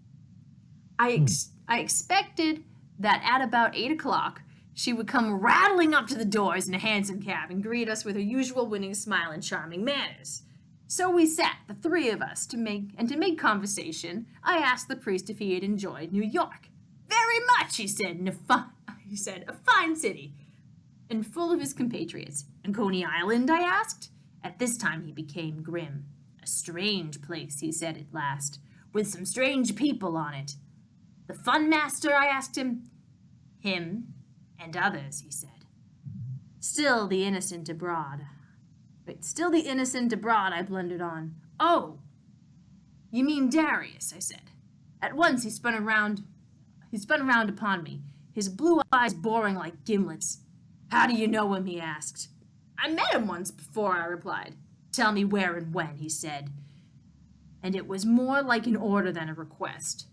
I expected that at about 8 o'clock, she would come rattling up to the doors in a hansom cab and greet us with her usual winning smile and charming manners. So we sat, the three of us, to make conversation. I asked the priest if he had enjoyed New York. Very much, he said, a fine city, and full of his compatriots. And Coney Island, I asked. At this time he became grim. A strange place, he said at last, with some strange people on it. The fun master, I asked him. Him and others, he said. Still the innocent abroad, I blundered on. Oh, you mean Darius, I said. At once he spun around upon me, his blue eyes boring like gimlets. How do you know him, he asked. I met him once before, I replied. Tell me where and when, he said. And it was more like an order than a request.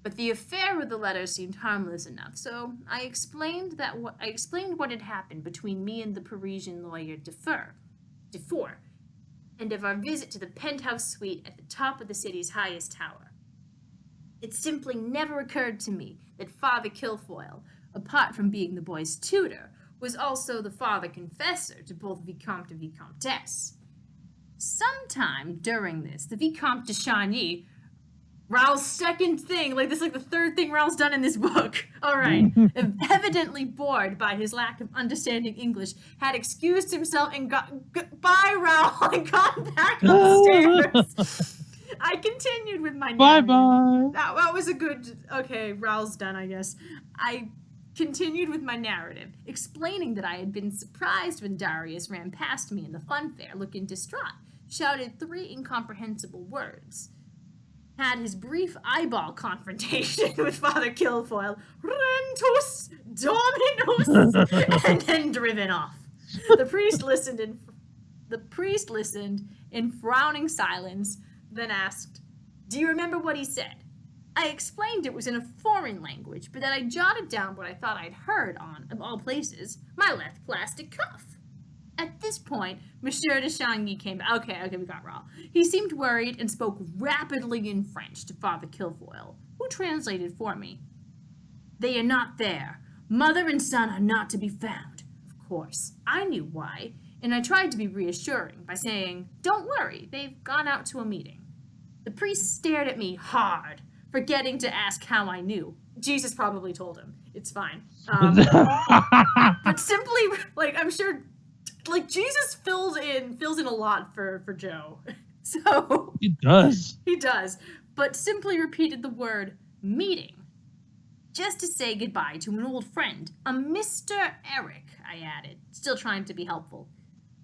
But the affair with the letter seemed harmless enough, so I explained what had happened between me and the Parisian lawyer Dufour, and of our visit to the penthouse suite at the top of the city's highest tower. It simply never occurred to me that Father Kilfoyle, apart from being the boy's tutor, was also the father confessor to both Vicomte and Vicomtesse. Sometime during this, the Vicomte de Chagny, Raoul's second thing, this is the third thing Raoul's done in this book. All right. Evidently bored by his lack of understanding English, had excused himself and bye, Raoul, and gone back upstairs. I continued with my narrative. Bye-bye. That was a good, okay, Raoul's done, I guess. I continued with my narrative, explaining that I had been surprised when Darius ran past me in the funfair looking distraught, shouted 3 incomprehensible words, had his brief eyeball confrontation with Father Kilfoyle, Rentus Dominus, and then driven off. The priest listened in frowning silence, then asked, "Do you remember what he said?" I explained it was in a foreign language, but that I jotted down what I thought I'd heard on, of all places, my left plastic cuff. At this point, Monsieur de Chagny came back. Okay, we got Raoul. He seemed worried and spoke rapidly in French to Father Kilfoyle, who translated for me. They are not there. Mother and son are not to be found. Of course, I knew why, and I tried to be reassuring by saying, "Don't worry, they've gone out to a meeting." The priest stared at me hard, forgetting to ask how I knew. Jesus probably told him. It's fine. But simply, I'm sure, Jesus fills in a lot for Joe. So He does. he does, but simply repeated the word meeting, just to say goodbye to an old friend, a Mr. Eric, I added, still trying to be helpful.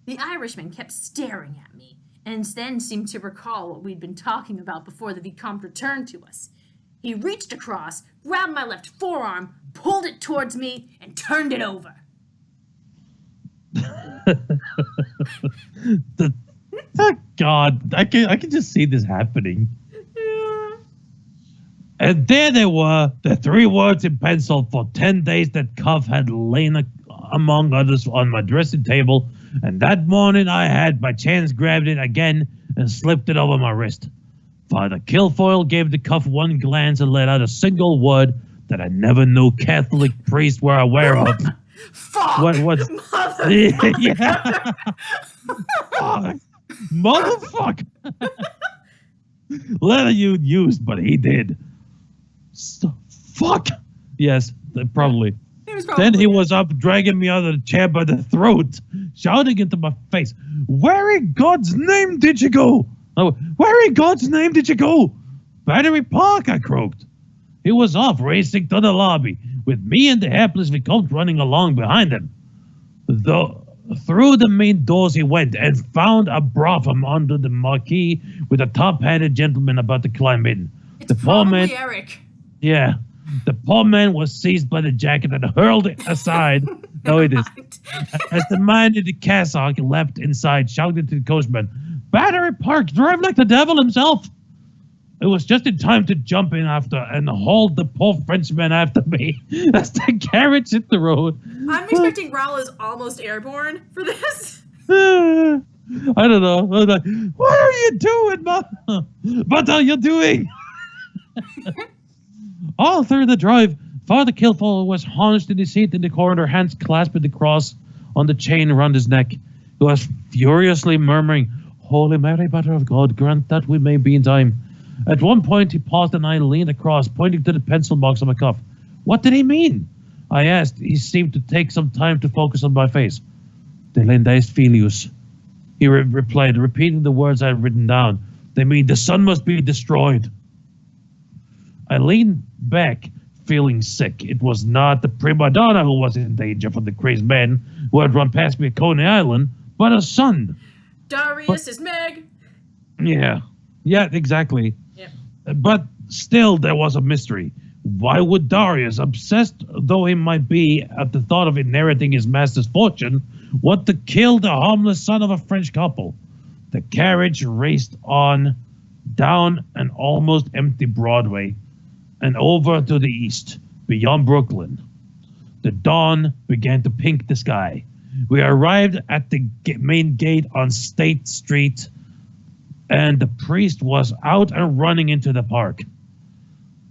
The Irishman kept staring at me, and then seemed to recall what we'd been talking about before the Vicomte returned to us. He reached across, grabbed my left forearm, pulled it towards me, and turned it over. God, I can just see this happening. Yeah. And there they were, the 3 words in pencil for 10 days that Cuff had lain among others, on my dressing table, and that morning I had by chance grabbed it again and slipped it over my wrist. Father Kilfoyle gave the cuff one glance and let out a single word that I never knew Catholic priests were aware of. Fuck! What? Motherfucker! Yeah. Fuck. Motherfucker. Letter you used, but he did. Fuck. Yes, probably. Then he was up, dragging me out of the chair by the throat, shouting into my face, "Where in God's name did you go? Oh, where in God's name did you go?" "Battery Park," I croaked. He was off, racing to the lobby, with me and the hapless Vicomte running along behind him. Through the main doors he went and found a brougham under the marquee with a top-hatted gentleman about to climb in. It's The poor man, probably Eric. yeah, the poor man was seized by the jacket and hurled aside. No, it is. As the man in the cassock leapt inside, shouting to the coachman, "Battery Park, drive like the devil himself!" It was just in time to jump in after and haul the poor Frenchman after me as the carriage hit the road. I'm expecting Raul is almost airborne for this. I don't know. I was like, "What are you doing, Mom? What are you doing?" All through the drive, Father Kilfoyle was hunched in his seat in the corner, hands clasping the cross on the chain around his neck. He was furiously murmuring, "Holy Mary, Mother of God, grant that we may be in time." At one point, he paused and I leaned across, pointing to the pencil marks on my cuff. "What did he mean?" I asked. He seemed to take some time to focus on my face. "Delendaes Filius," he replied, repeating the words I had written down. "They mean the sun must be destroyed." I leaned back, feeling sick. It was not the prima donna who was in danger from the crazed man who had run past me at Coney Island, but a son. Darius is Meg. Yeah, exactly. Yep. But still, there was a mystery. Why would Darius, obsessed though he might be at the thought of inheriting his master's fortune, want to kill the harmless son of a French couple? The carriage raced on, down an almost empty Broadway, and over to the east, beyond Brooklyn. The dawn began to pink the sky. We arrived at the main gate on State Street, and the priest was out and running into the park.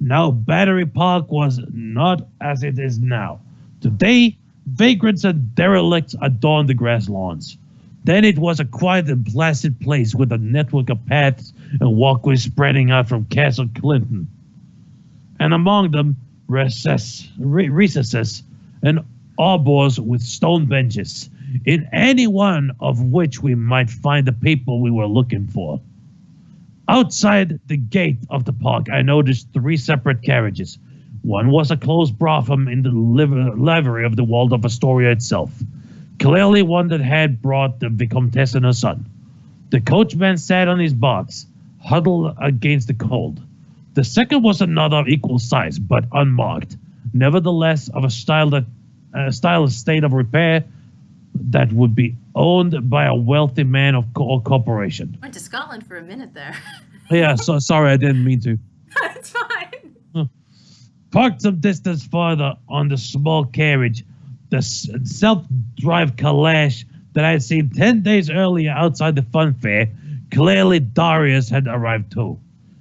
Now, Battery Park was not as it is now. Today, vagrants and derelicts adorned the grass lawns. Then it was a quiet and placid place with a network of paths and walkways spreading out from Castle Clinton. And among them, recesses and arbors with stone benches, in any one of which we might find the people we were looking for. Outside the gate of the park, I noticed 3 separate carriages. One was a closed brougham in the livery of the Waldorf Astoria itself, clearly one that had brought the Vicomtesse and her son. The coachman sat on his box, huddled against the cold. The second was another of equal size, but unmarked, nevertheless of a stylish state of repair that would be owned by a wealthy man or corporation. Went to Scotland for a minute there. Yeah, so sorry, I didn't mean to. It's fine. Parked some distance farther on the small carriage, the self-drive calash that I had seen 10 days earlier outside the fun fair, clearly Darius had arrived too,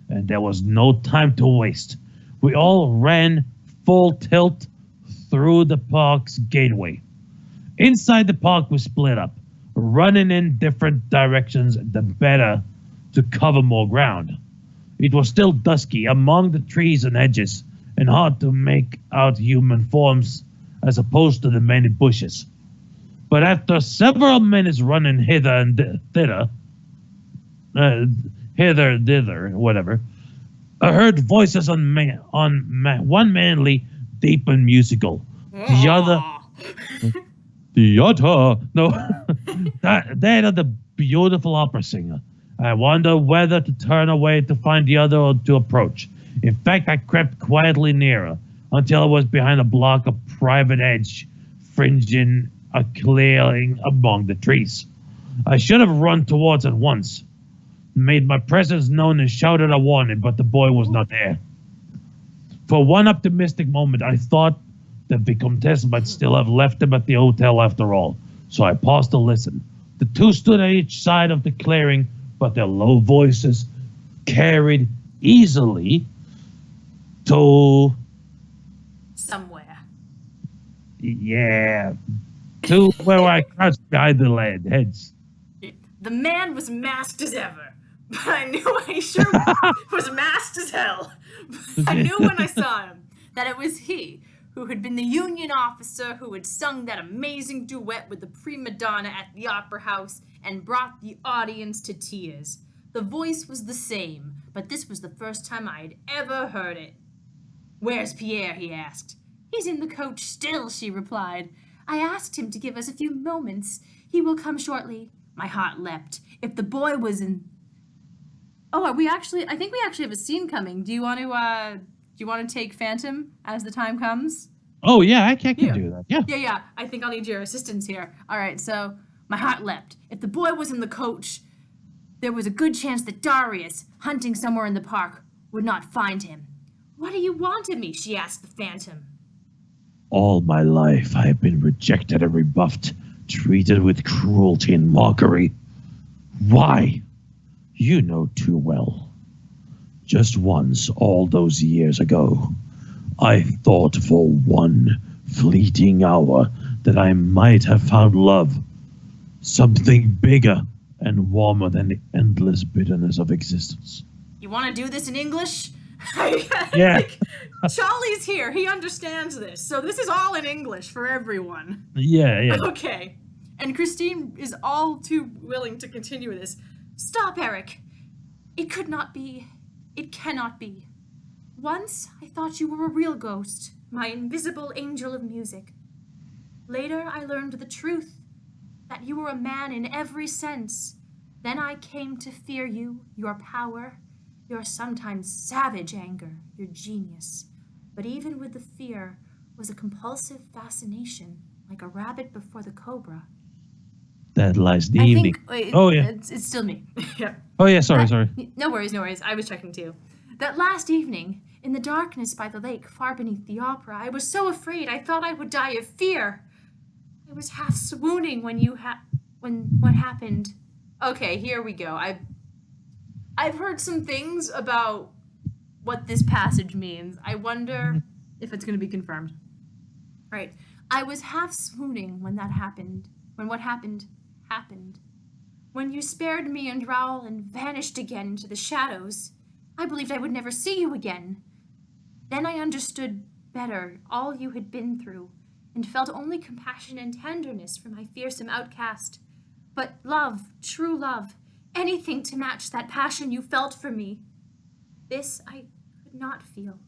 and there was no time to waste. We all ran full tilt through the park's gateway. Inside the park we split up, running in different directions, the better to cover more ground. It was still dusky among the trees and hedges, and hard to make out human forms as opposed to the many bushes. But after several minutes running hither and thither, whatever, I heard voices on one manly, deep and musical. The other, that of the beautiful opera singer. I wondered whether to turn away to find the other or to approach. In fact, I crept quietly nearer until I was behind a block of private edge, fringing a clearing among the trees. I should have run towards it once, made my presence known and shouted a warning, but the boy was not there. For one optimistic moment, I thought The Vicomtesse might still have left him at the hotel after all, so I paused to listen. The two stood at each side of the clearing, but their low voices carried easily to... Somewhere. Yeah, to where I crouched behind the heads. The man was masked as ever, but I knew he sure was masked as hell. I knew when I saw him that it was he who had been the Union officer who had sung that amazing duet with the prima donna at the opera house and brought the audience to tears. The voice was the same, but this was the first time I had ever heard it. "Where's Pierre?" he asked. "He's in the coach still," she replied. "I asked him to give us a few moments. He will come shortly." My heart leapt. If the boy was in... Oh, I think we actually have a scene coming. Do you want to take Phantom as the time comes? Oh, yeah, I can do that. Yeah. Yeah. I think I'll need your assistance here. All right, so my heart leapt. If the boy was in the coach, there was a good chance that Darius, hunting somewhere in the park, would not find him. "What do you want of me?" she asked the Phantom. All my life I have been rejected and rebuffed, treated with cruelty and mockery. Why? You know too well. Just once, all those years ago, I thought for one fleeting hour that I might have found love, something bigger and warmer than the endless bitterness of existence. You want to do this in English? Yeah. Charlie's here. He understands this. So this is all in English for everyone. Yeah. Okay. And Christine is all too willing to continue this. "Stop, Eric. It could not be. It cannot be. Once I thought you were a real ghost, my invisible angel of music. Later I learned the truth, that you were a man in every sense. Then I came to fear you, your power, your sometimes savage anger, your genius. But even with the fear was a compulsive fascination, like a rabbit before the cobra." That lies the evening. It's still me. Yeah. Oh, yeah, sorry. No worries. I was checking too. "That last evening, in the darkness by the lake, far beneath the opera, I was so afraid I thought I would die of fear. I was half swooning when what happened." Okay, here we go. I've heard some things about what this passage means. I wonder if it's going to be confirmed. Right. "I was half swooning when that happened. When what happened. When you spared me and Raoul and vanished again into the shadows, I believed I would never see you again. Then I understood better all you had been through and felt only compassion and tenderness for my fearsome outcast. But love, true love, anything to match that passion you felt for me, this I could not feel.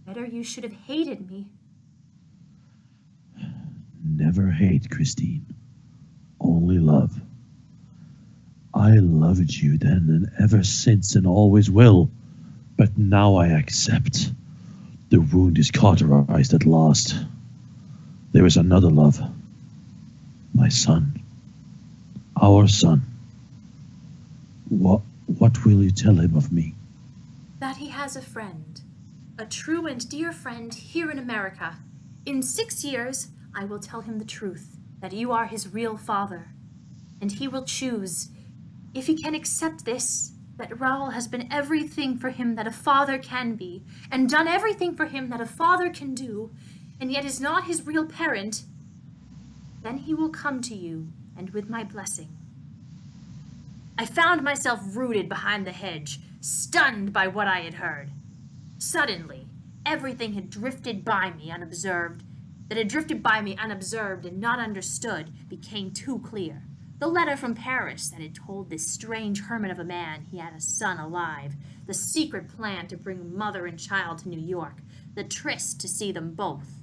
Better you should have hated me." Never hate, Christine. Only love. I loved you then and ever since and always will, but now I accept. The wound is cauterized at last. There is another love. My son. Our son. What will you tell him of me? "That he has a friend, a true and dear friend here in America. In 6 years, I will tell him the truth, that you are his real father. And he will choose, if he can accept this, that Raoul has been everything for him that a father can be, and done everything for him that a father can do, and yet is not his real parent, then he will come to you, and with my blessing." I found myself rooted behind the hedge, stunned by what I had heard. Suddenly, everything had drifted by me unobserved. That had drifted by me unobserved and not understood became too clear. The letter from Paris that had told this strange hermit of a man he had a son alive. The secret plan to bring mother and child to New York. The tryst to see them both.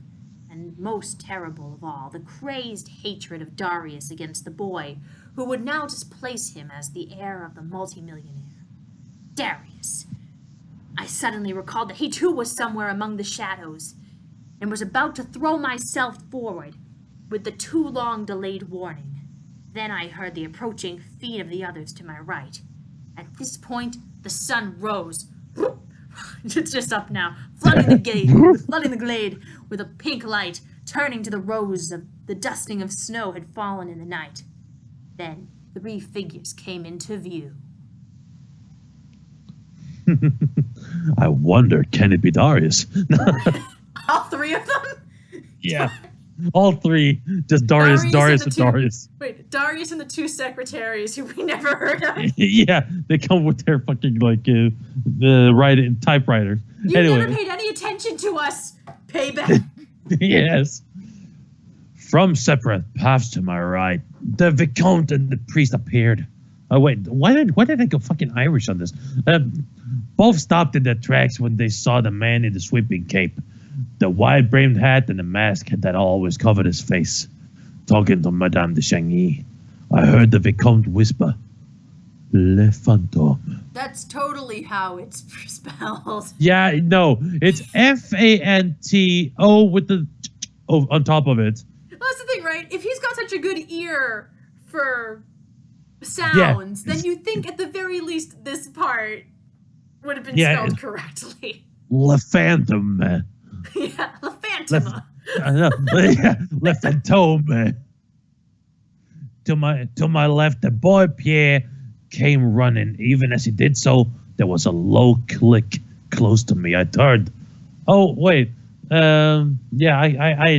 And most terrible of all, the crazed hatred of Darius against the boy, who would now displace him as the heir of the multimillionaire. Darius. I suddenly recalled that he too was somewhere among the shadows, and was about to throw myself forward with the too long delayed warning. Then I heard the approaching feet of the others to my right. At this point, the sun rose. It's just up now, flooding the glade with a pink light, turning to the rose of the dusting of snow had fallen in the night. Then 3 figures came into view. I wonder, can it be Darius? All 3 of them? Yeah. All 3. Just Darius, Darius, and and the Darius. Wait, Darius and the 2 secretaries who we never heard of. Yeah, they come with their fucking, like, the typewriters. You Anyway. never paid any attention to us. Payback. Yes. From separate paths to my right, the Viscount and the priest appeared. Oh, wait, why did I go fucking Irish on this? Both stopped in their tracks when they saw the man in the sweeping cape, the wide-brimmed hat and the mask that always covered his face. Talking to Madame de Chagny, I heard the Viscount whisper, Le Fantôme. That's totally how it's spelled. Yeah, no, it's F-A-N-T-O with the on top of it. That's the thing, right? If he's got such a good ear for sounds, then you think at the very least this part would have been spelled correctly. Le Phantom, man. Yeah, Le Phantom. Le Fantôme. To my left, the boy Pierre came running. Even as he did so, there was a low click close to me. I turned. Oh wait, yeah, I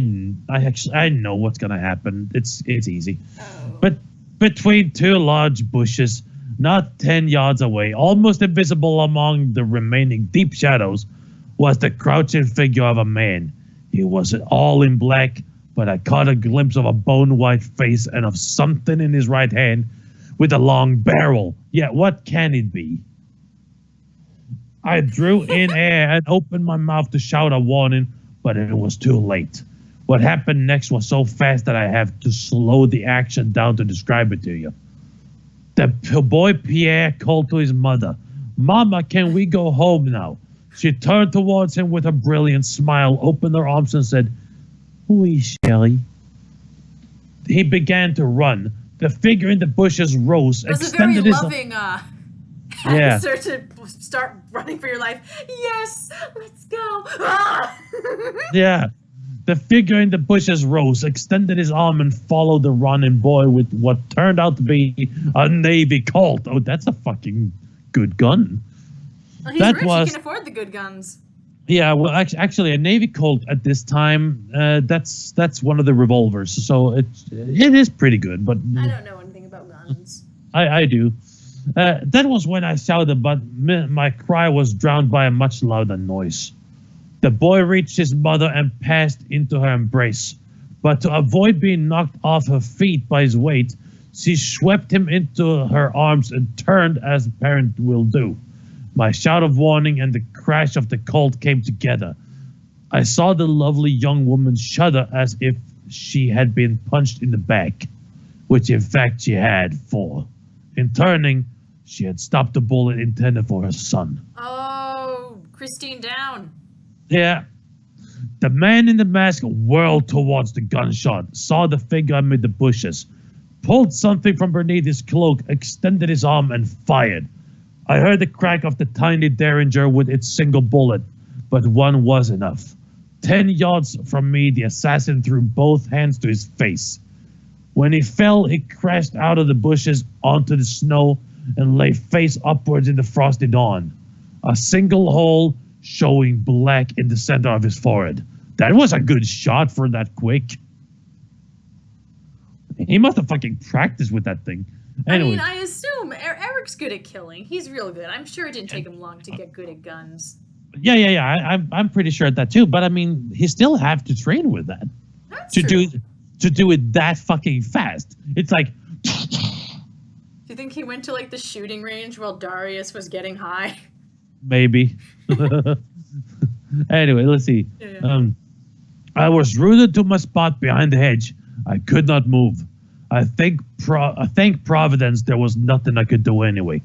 know what's gonna happen. It's easy. Oh. But between 2 large bushes, not 10 yards away, almost invisible among the remaining deep shadows, was the crouching figure of a man. He wasn't all in black, but I caught a glimpse of a bone-white face and of something in his right hand with a long barrel. Yeah, what can it be? I drew in air and opened my mouth to shout a warning, but it was too late. What happened next was so fast that I have to slow the action down to describe it to you. The boy Pierre called to his mother, "Mama, can we go home now?" She turned towards him with a brilliant smile, opened her arms and said, "Oui, chérie." He began to run. The figure in the bushes rose, That's extended a very his... loving answer to start running for your life. Yes, let's go. Ah! Yeah. The figure in the bushes rose, extended his arm, and followed the running boy with what turned out to be a Navy Colt. Oh, that's a fucking good gun. Well, he's rich. He can afford the good guns. Yeah, well, actually, a Navy Colt at this time, that's one of the revolvers, so it is pretty good. But I don't know anything about guns. I do. That was when I shouted, but my cry was drowned by a much louder noise. The boy reached his mother and passed into her embrace, but to avoid being knocked off her feet by his weight, she swept him into her arms and turned as a parent will do. My shout of warning and the crash of the Colt came together. I saw the lovely young woman shudder as if she had been punched in the back, which in fact she had, for, in turning, she had stopped the bullet intended for her son. Oh, Christine down. Yeah. The man in the mask whirled towards the gunshot, saw the figure amid the bushes, pulled something from beneath his cloak, extended his arm, and fired. I heard the crack of the tiny derringer with its single bullet, but one was enough. 10 yards from me, the assassin threw both hands to his face. When he fell, he crashed out of the bushes onto the snow and lay face upwards in the frosty dawn. A single hole showing black in the center of his forehead. That was a good shot for that quick. He must have fucking practiced with that thing. Anyway. I mean, I assume Eric's good at killing. He's real good. I'm sure it didn't take him long to get good at guns. Yeah. I'm pretty sure of that too. But I mean, he still have to train with that. That's true. To do it that fucking fast. It's like. Do you think he went to like the shooting range while Darius was getting high? Maybe. Anyway, let's see. Yeah. I was rooted to my spot behind the hedge. I could not move. I thank Providence there was nothing I could do anyway.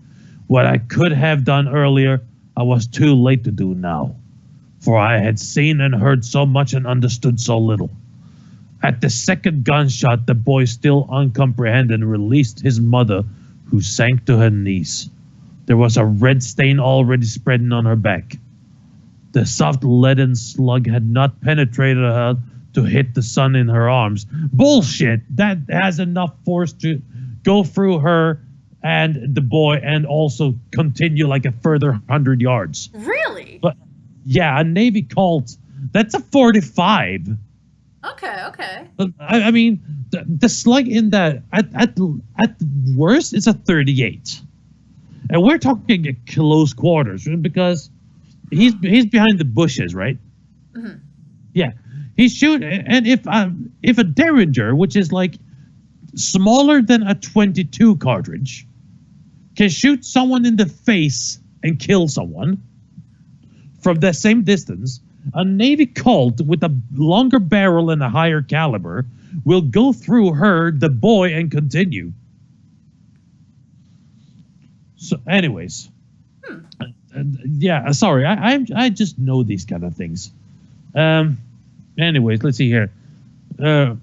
What I could have done earlier, I was too late to do now. For I had seen and heard so much and understood so little. At the second gunshot, the boy, still uncomprehending, released his mother, who sank to her knees. There was a red stain already spreading on her back. The soft leaden slug had not penetrated her to hit the sun in her arms. Bullshit! That has enough force to go through her and the boy and also continue like a further 100 yards. Really? But yeah, a Navy Colt, that's a 45. Okay. I mean, the slug in that, at worst, it's a 38. And we're talking at close quarters because he's behind the bushes, right? Mm-hmm. Yeah, he's shooting. And if a Derringer, which is like smaller than a 22 cartridge, can shoot someone in the face and kill someone from the same distance, a Navy Colt with a longer barrel and a higher caliber will go through her, the boy, and continue. So, anyways, yeah, sorry, I just know these kind of things. Anyways, let's see here. The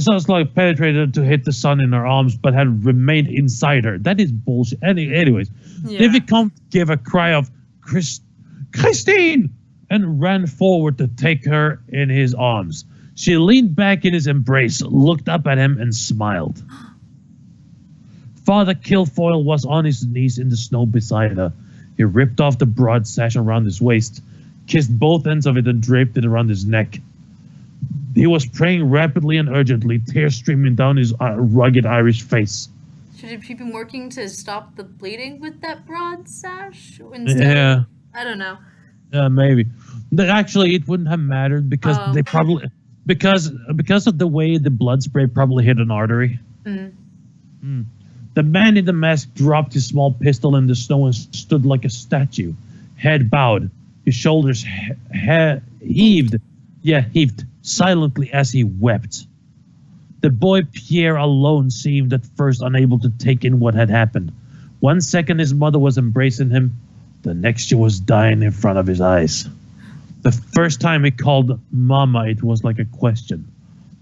sun's like penetrated to hit the sun in her arms, but had remained inside her. That is bullshit. Anyways, David Comte gave a cry of Christine, and ran forward to take her in his arms. She leaned back in his embrace, looked up at him, and smiled. Father Kilfoyle was on his knees in the snow beside her. He ripped off the broad sash around his waist, kissed both ends of it, and draped it around his neck. He was praying rapidly and urgently, tears streaming down his rugged Irish face. Should he been working to stop the bleeding with that broad sash? Yeah. I don't know. Maybe. Actually, it wouldn't have mattered because they probably because of the way the blood spray probably hit an artery. The man in the mask dropped his small pistol in the snow and stood like a statue, head bowed, his shoulders heaved silently as he wept. The boy Pierre alone seemed at first unable to take in what had happened. 1 second his mother was embracing him, the next she was dying in front of his eyes. The first time he called Mama, it was like a question.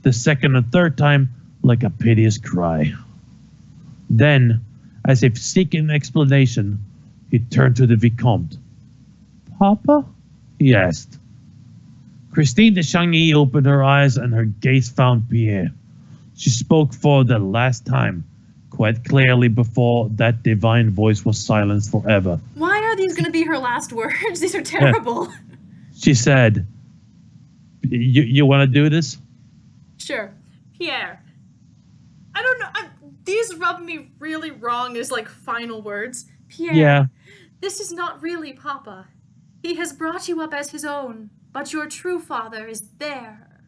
The second and third time, like a piteous cry. Then, as if seeking an explanation, he turned to the Vicomte. Papa? He asked. Christine de Changy opened her eyes and her gaze found Pierre. She spoke for the last time, quite clearly before that divine voice was silenced forever. Why are these going to be her last words? These are terrible. She said, you want to do this? Sure. Pierre. I don't know. These rub me really wrong as like final words. Pierre. Yeah. This is not really Papa. He has brought you up as his own, but your true father is there.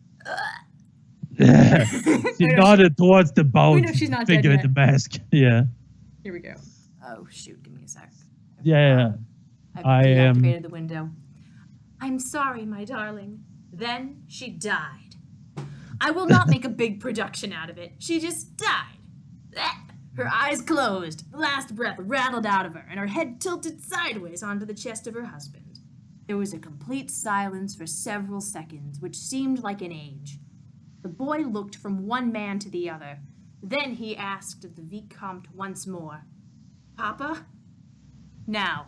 She nodded towards the bound figure in the mask. Yeah. Here we go. Oh, shoot. Give me a sec. Yeah. I've deactivated the window. I'm sorry, my darling. Then she died. I will not make a big production out of it. She just died. Her eyes closed, the last breath rattled out of her, and her head tilted sideways onto the chest of her husband. There was a complete silence for several seconds, which seemed like an age. The boy looked from one man to the other. Then he asked of the Vicomte once more, Papa? Now,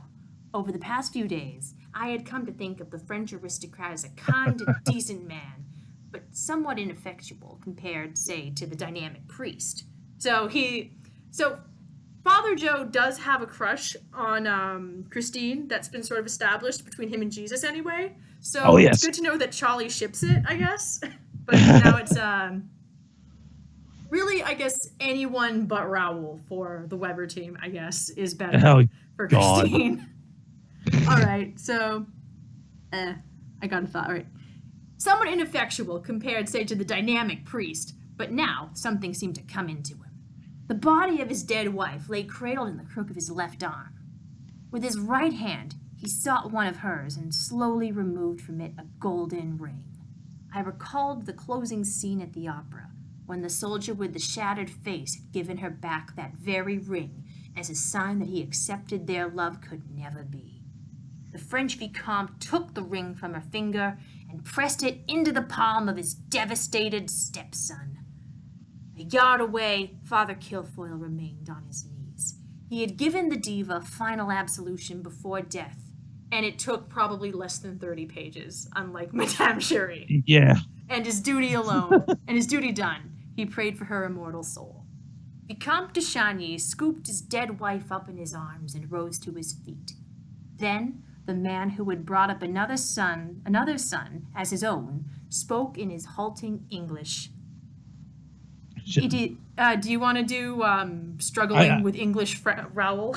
over the past few days, I had come to think of the French aristocrat as a kind and decent man, but somewhat ineffectual compared, say, to the dynamic priest. So Father Joe does have a crush on Christine that's been sort of established between him and Jesus anyway. So It's good to know that Charlie ships it, I guess. But now it's really, I guess, anyone but Raoul for the Weber team, I guess, is better for Christine. All right, so I got a thought. All right. Somewhat ineffectual compared, say, to the dynamic priest, but now something seemed to come into him. The body of his dead wife lay cradled in the crook of his left arm. With his right hand, he sought one of hers and slowly removed from it a golden ring. I recalled the closing scene at the opera, when the soldier with the shattered face had given her back that very ring as a sign that he accepted their love could never be. The French Vicomte took the ring from her finger and pressed it into the palm of his devastated stepson. A yard away, Father Kilfoyle remained on his knees. He had given the diva final absolution before death, and it took probably less than 30 pages, unlike Madame Cherie. Yeah. And his duty alone, and his duty done, he prayed for her immortal soul. Vicomte de Chagny scooped his dead wife up in his arms and rose to his feet. Then the man who had brought up another son as his own, spoke in his halting English. Do you want to do struggling with English, Raoul?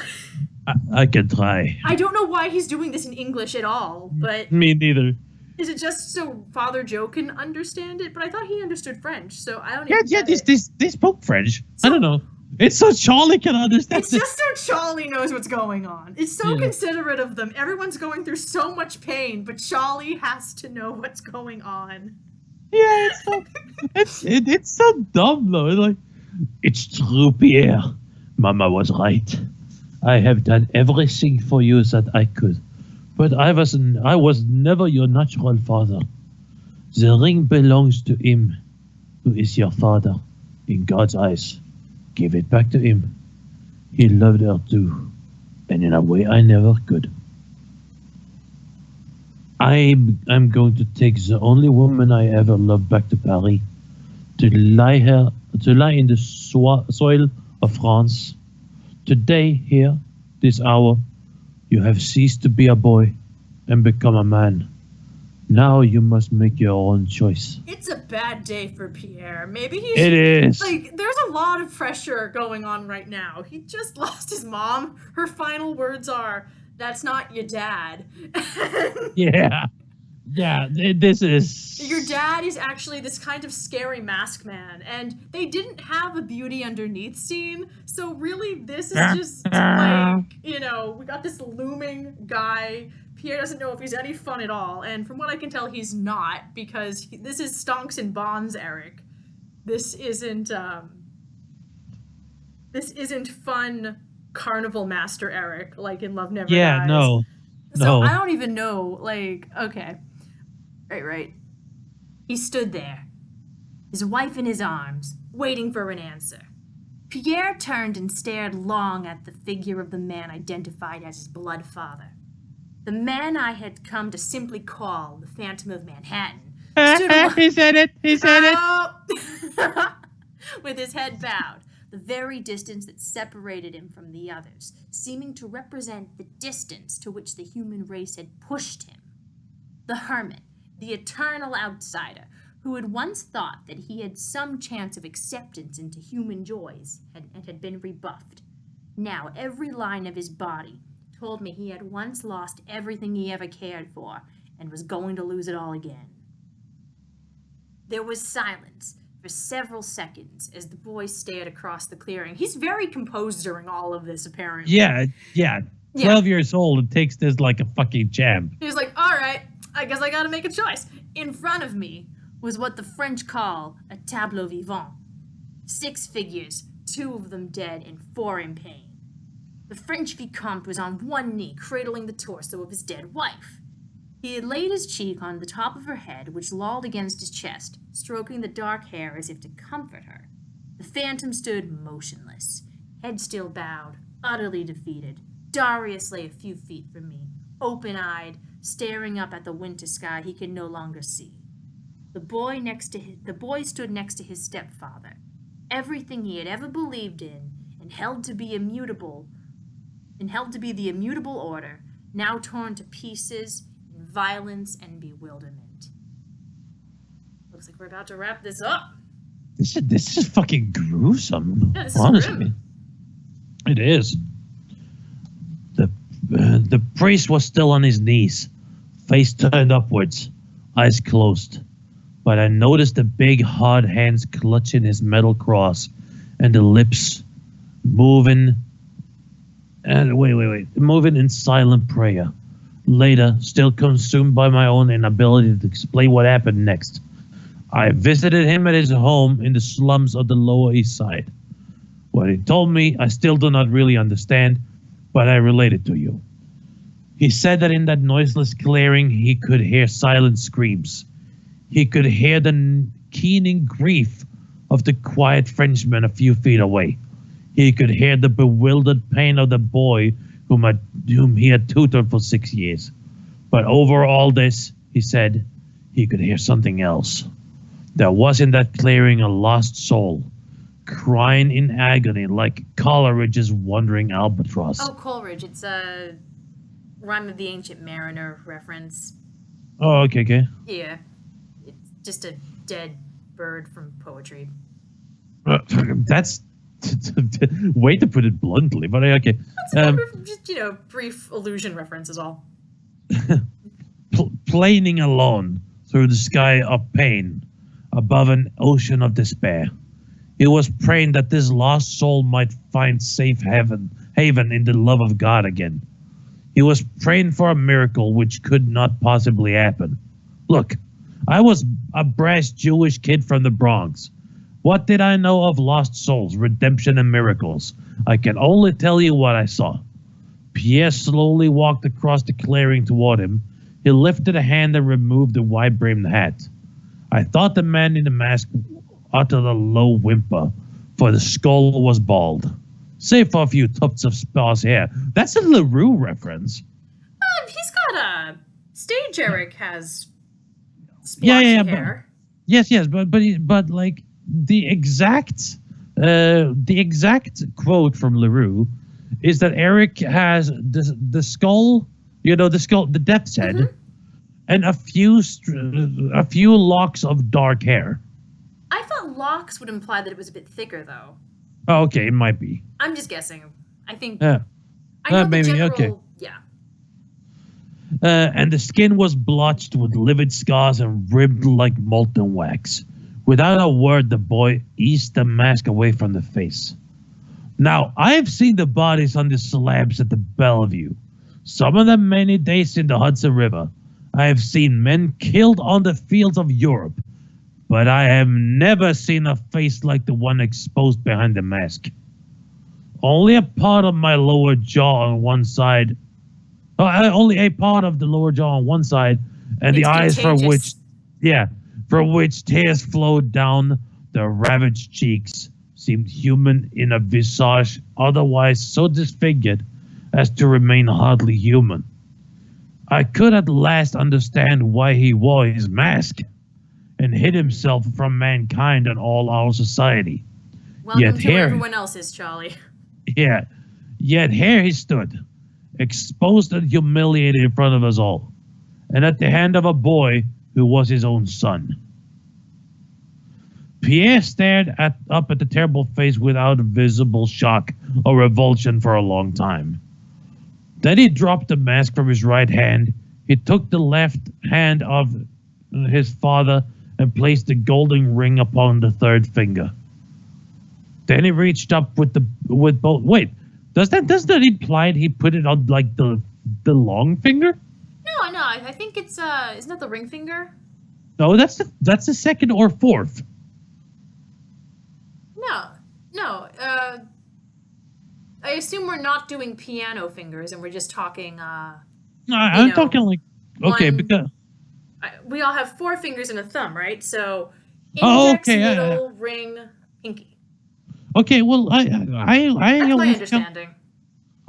I can try. I don't know why he's doing this in English at all, but... Me neither. Is it just so Father Joe can understand it? But I thought he understood French, so I don't Yeah, even get it. they spoke French. I don't know. It's so Charlie can understand It's just so Charlie knows what's going on. It's so considerate of them. Everyone's going through so much pain, but Charlie has to know what's going on. Yeah, it's so dumb though. It's like, it's true, Pierre. Mama was right. I have done everything for you that I could, but I was never your natural father. The ring belongs to him, who is your father, in God's eyes. Give it back to him. He loved her too, and in a way I never could. I'm going to take the only woman I ever loved back to Paris, to lie in the soil of France. Today, here, this hour, you have ceased to be a boy and become a man. Now you must make your own choice. It's a bad day for Pierre. Maybe he's... It is. Like, there's a lot of pressure going on right now. He just lost his mom. Her final words are, "That's not your dad." Yeah. Yeah, this is... Your dad is actually this kind of scary mask man, and they didn't have a beauty underneath scene, so really this is just like, you know, we got this looming guy. Pierre doesn't know if he's any fun at all, and from what I can tell, he's not, because this is Stonks and Bonds Eric. This isn't fun Carnival Master Eric, like in Love Never Dies. Yeah, no. So I don't even know, like, okay. Right. He stood there, his wife in his arms, waiting for an answer. Pierre turned and stared long at the figure of the man identified as his blood father. The man I had come to simply call the Phantom of Manhattan stood He said it. with his head bowed, the very distance that separated him from the others, seeming to represent the distance to which the human race had pushed him. The hermit, the eternal outsider, who had once thought that he had some chance of acceptance into human joys and had been rebuffed. Now every line of his body told me he had once lost everything he ever cared for and was going to lose it all again. There was silence for several seconds as the boy stared across the clearing. He's very composed during all of this, apparently. Yeah. 12 years old and takes this like a fucking champ. He was like, all right, I guess I gotta make a choice. In front of me was what the French call a tableau vivant. 6 figures, 2 of them dead and 4 in pain. The French Vicomte was on one knee, cradling the torso of his dead wife. He had laid his cheek on the top of her head, which lolled against his chest, stroking the dark hair as if to comfort her. The Phantom stood motionless, head still bowed, utterly defeated. Darius lay a few feet from me, open-eyed, staring up at the winter sky he could no longer see. The boy stood next to his stepfather. Everything he had ever believed in and held to be the immutable order, now torn to pieces in violence and bewilderment. Looks like we're about to wrap this up. This is fucking gruesome. Yeah, this is honestly. grim. It is. The priest was still on his knees, face turned upwards, eyes closed. But I noticed the big, hard hands clutching his metal cross, and the lips moving. And moving in silent prayer. Later, still consumed by my own inability to explain what happened next, I visited him at his home in the slums of the Lower East Side. What he told me, I still do not really understand, but I relate it to you. He said that in that noiseless clearing, he could hear silent screams. He could hear the keening grief of the quiet Frenchman a few feet away. He could hear the bewildered pain of the boy whom he had tutored for 6 years. But over all this, he said, he could hear something else. There was in that clearing a lost soul, crying in agony like Coleridge's Wandering Albatross. Oh, Coleridge. It's a Rhyme of the Ancient Mariner reference. Oh, okay. Yeah. It's just a dead bird from poetry. That's way to put it bluntly, but okay. Just, brief allusion reference is all. Planing alone through the sky of pain, above an ocean of despair. He was praying that this lost soul might find safe haven in the love of God again. He was praying for a miracle which could not possibly happen. Look, I was a brash Jewish kid from the Bronx. What did I know of lost souls, redemption, and miracles? I can only tell you what I saw. Pierre slowly walked across the clearing toward him. He lifted a hand and removed the wide-brimmed hat. I thought the man in the mask uttered a low whimper, for the skull was bald, save for a few tufts of sparse hair. That's a LaRue reference. He's got a... Stage Eric has splotchy hair. Yes, but like the exact quote from LaRue is that Eric has the skull, the death's head, and a few locks of dark hair. I thought locks would imply that it was a bit thicker, though. Oh, okay, it might be. I'm just guessing. I think. Yeah. I know the maybe, general. okay. Yeah. And the skin was blotched with livid scars and ribbed like molten wax. Without a word, the boy eased the mask away from the face. Now, I have seen the bodies on the slabs at the Bellevue. Some of them many days in the Hudson River. I have seen men killed on the fields of Europe. But I have never seen a face like the one exposed behind the mask. Only a part of my lower jaw on one side. Only a part of the lower jaw on one side, and It's the eyes contagious. for which tears flowed down the ravaged cheeks, seemed human in a visage otherwise so disfigured as to remain hardly human. I could at last understand why he wore his mask and hid himself from mankind and all our society. Welcome Yet to here- where everyone else is, Charlie. Yeah, yet here he stood, exposed and humiliated in front of us all, and at the hand of a boy who was his own son. Pierre stared up at the terrible face without visible shock or revulsion for a long time. Then he dropped the mask from his right hand. He took the left hand of his father and placed the golden ring upon the third finger. Then he reached up with both. Wait, does that imply he put it on like the long finger? No, I think it's isn't that the ring finger? No, that's the second or fourth. No. I assume we're not doing piano fingers and we're just talking. No, I'm talking like okay one- because We all have 4 fingers and a thumb, right? So Oh, index, okay, middle, ring, pinky. okay. Well, I That's my always understanding.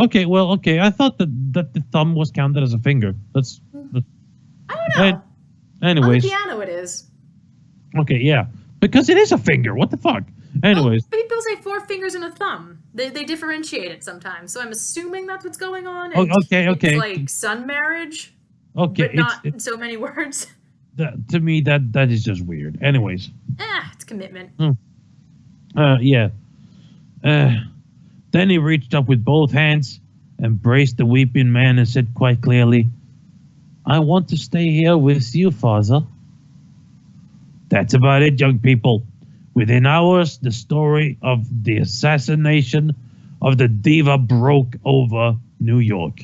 Okay, well, okay. I thought that the thumb was counted as a finger. That's I don't know. anyways. On the piano it is. Okay, yeah, because it is a finger. What the fuck? Anyways, But people say 4 fingers and a thumb. They differentiate it sometimes. So I'm assuming that's what's going on. Oh, and okay. It's like son marriage, okay. but not in so many words. To me that is just weird. Anyways, It's commitment. yeah. Then he reached up with both hands, embraced the weeping man, and said quite clearly, "I want to stay here with you, father." That's about it, young people. Within hours, the story of the assassination of the diva broke over New York.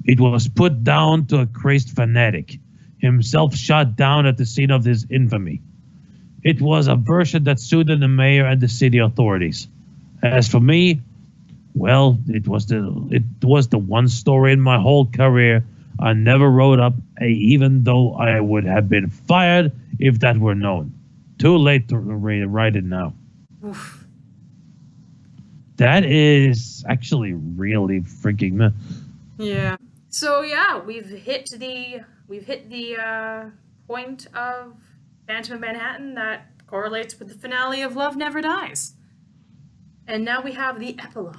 It was put down to a crazed fanatic, himself shot down at the scene of his infamy. It was a version that suited the mayor and the city authorities. As for me, well, it was the one story in my whole career I never wrote up, even though I would have been fired if that were known. Too late to write it now. Oof. That is actually really freaking. Yeah. So yeah, we've hit the point of Phantom of Manhattan that correlates with the finale of Love Never Dies. And now we have the epilogue.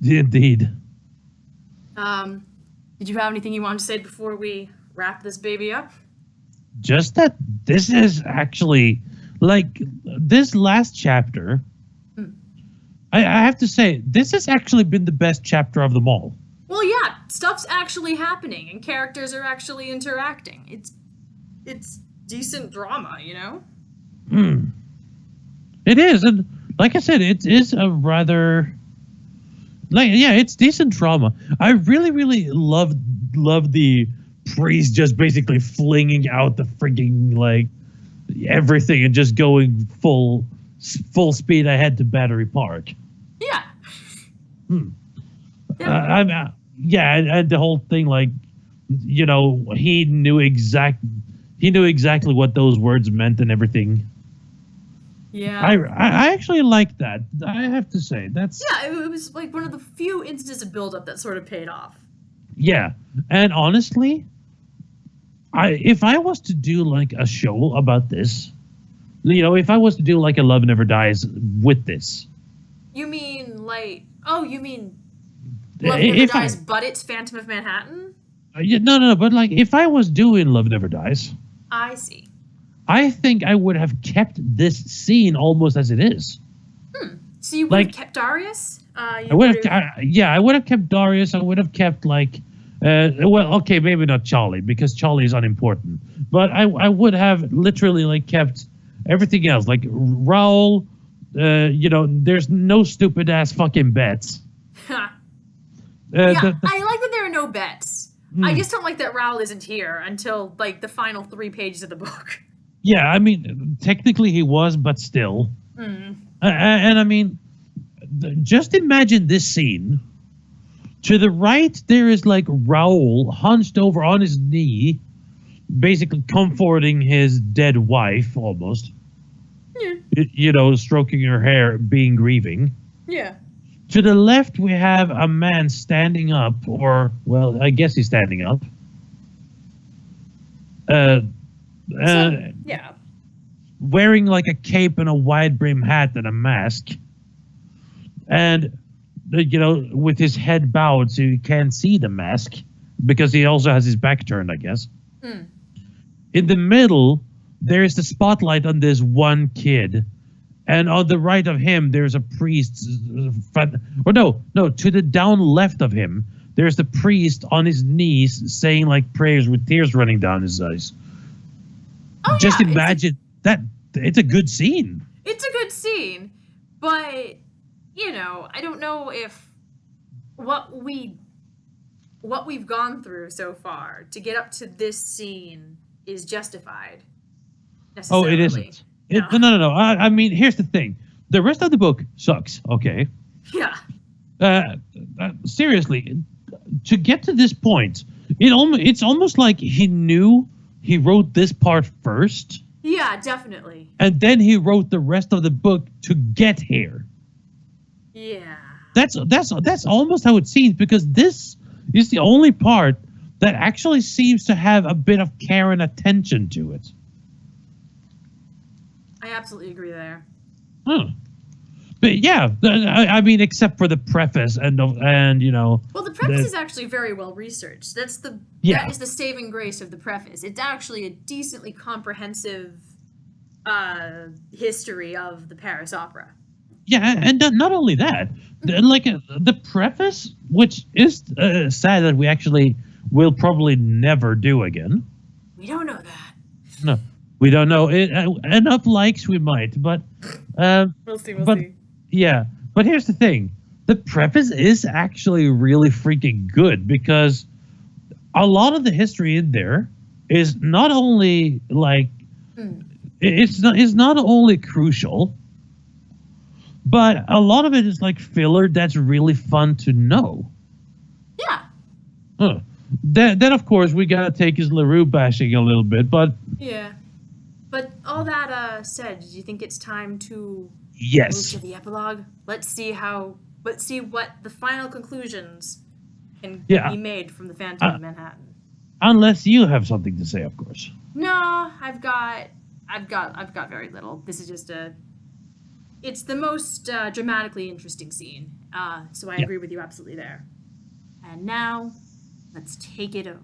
Indeed. Did you have anything you wanted to say before we wrap this baby up? Just that this is actually like this last chapter. I have to say, this has actually been the best chapter of them all. Well, yeah, stuff's actually happening and characters are actually interacting. It's decent drama, you know? It is, and like I said, it is a rather it's decent drama. I really, really love the priest just basically flinging out the freaking everything and just going full speed ahead to Battery Park. Yeah. And the whole thing, he knew exactly what those words meant and everything. Yeah. I actually like that. I have to say that's it was like one of the few instances of build-up that sort of paid off. Yeah, and honestly, if I was to do like a show about this, if I was to do like a Love Never Dies with this. You mean Love Never Dies, but it's Phantom of Manhattan? No, but if I was doing Love Never Dies. I see. I think I would have kept this scene almost as it is. So you would have kept Darius? I would have kept Darius. I would have kept maybe not Charlie, because Charlie is unimportant. But I would have literally kept everything else, like Raoul. There's no stupid ass fucking bets. I like that there are no bets. I just don't like that Raoul isn't here until the final 3 pages of the book. Yeah, I mean, technically he was, but still. And I mean, just imagine this scene. To the right, there is Raoul hunched over on his knee, basically comforting his dead wife, almost. Yeah. Stroking her hair, being grieving. Yeah. To the left, we have a man standing up, I guess he's standing up. Yeah. Wearing a cape and a wide brim hat and a mask. And, with his head bowed so you can't see the mask because he also has his back turned, I guess. In the middle, there is the spotlight on this one kid. And on the right of him, there's a priest. To the down left of him, there's the priest on his knees saying prayers with tears running down his eyes. Oh, just imagine that. It's a good scene. It's a good scene, but I don't know if what we've gone through so far to get up to this scene is justified. Oh, it isn't. No. I mean, here's the thing. The rest of the book sucks. Okay. Yeah. Seriously, to get to this point, it's almost like he knew he wrote this part first. Yeah, definitely. And then he wrote the rest of the book to get here. Yeah. That's almost how it seems, because this is the only part that actually seems to have a bit of care and attention to it. I absolutely agree there. But yeah, I mean, except for the preface and. Well, the preface is actually very well researched. That is the saving grace of the preface. It's actually a decently comprehensive history of the Paris Opera. Yeah, and not only that, the preface, which is sad that we actually will probably never do again. We don't know that. No, we don't know. Enough likes we might, but we'll see. Yeah, but here's the thing: the preface is actually really freaking good, because a lot of the history in there is not only it's not only crucial, but a lot of it is filler that's really fun to know. Yeah. Then of course we gotta take his LaRue bashing a little bit, but yeah. But all that said, do you think it's time to yes move to the epilogue? Let's see what the final conclusions can Yeah. be made from the Phantom of Manhattan. Unless you have something to say, of course. No, I've got very little. This is just it's the most dramatically interesting scene. So I agree with you absolutely there. And now, let's take it over.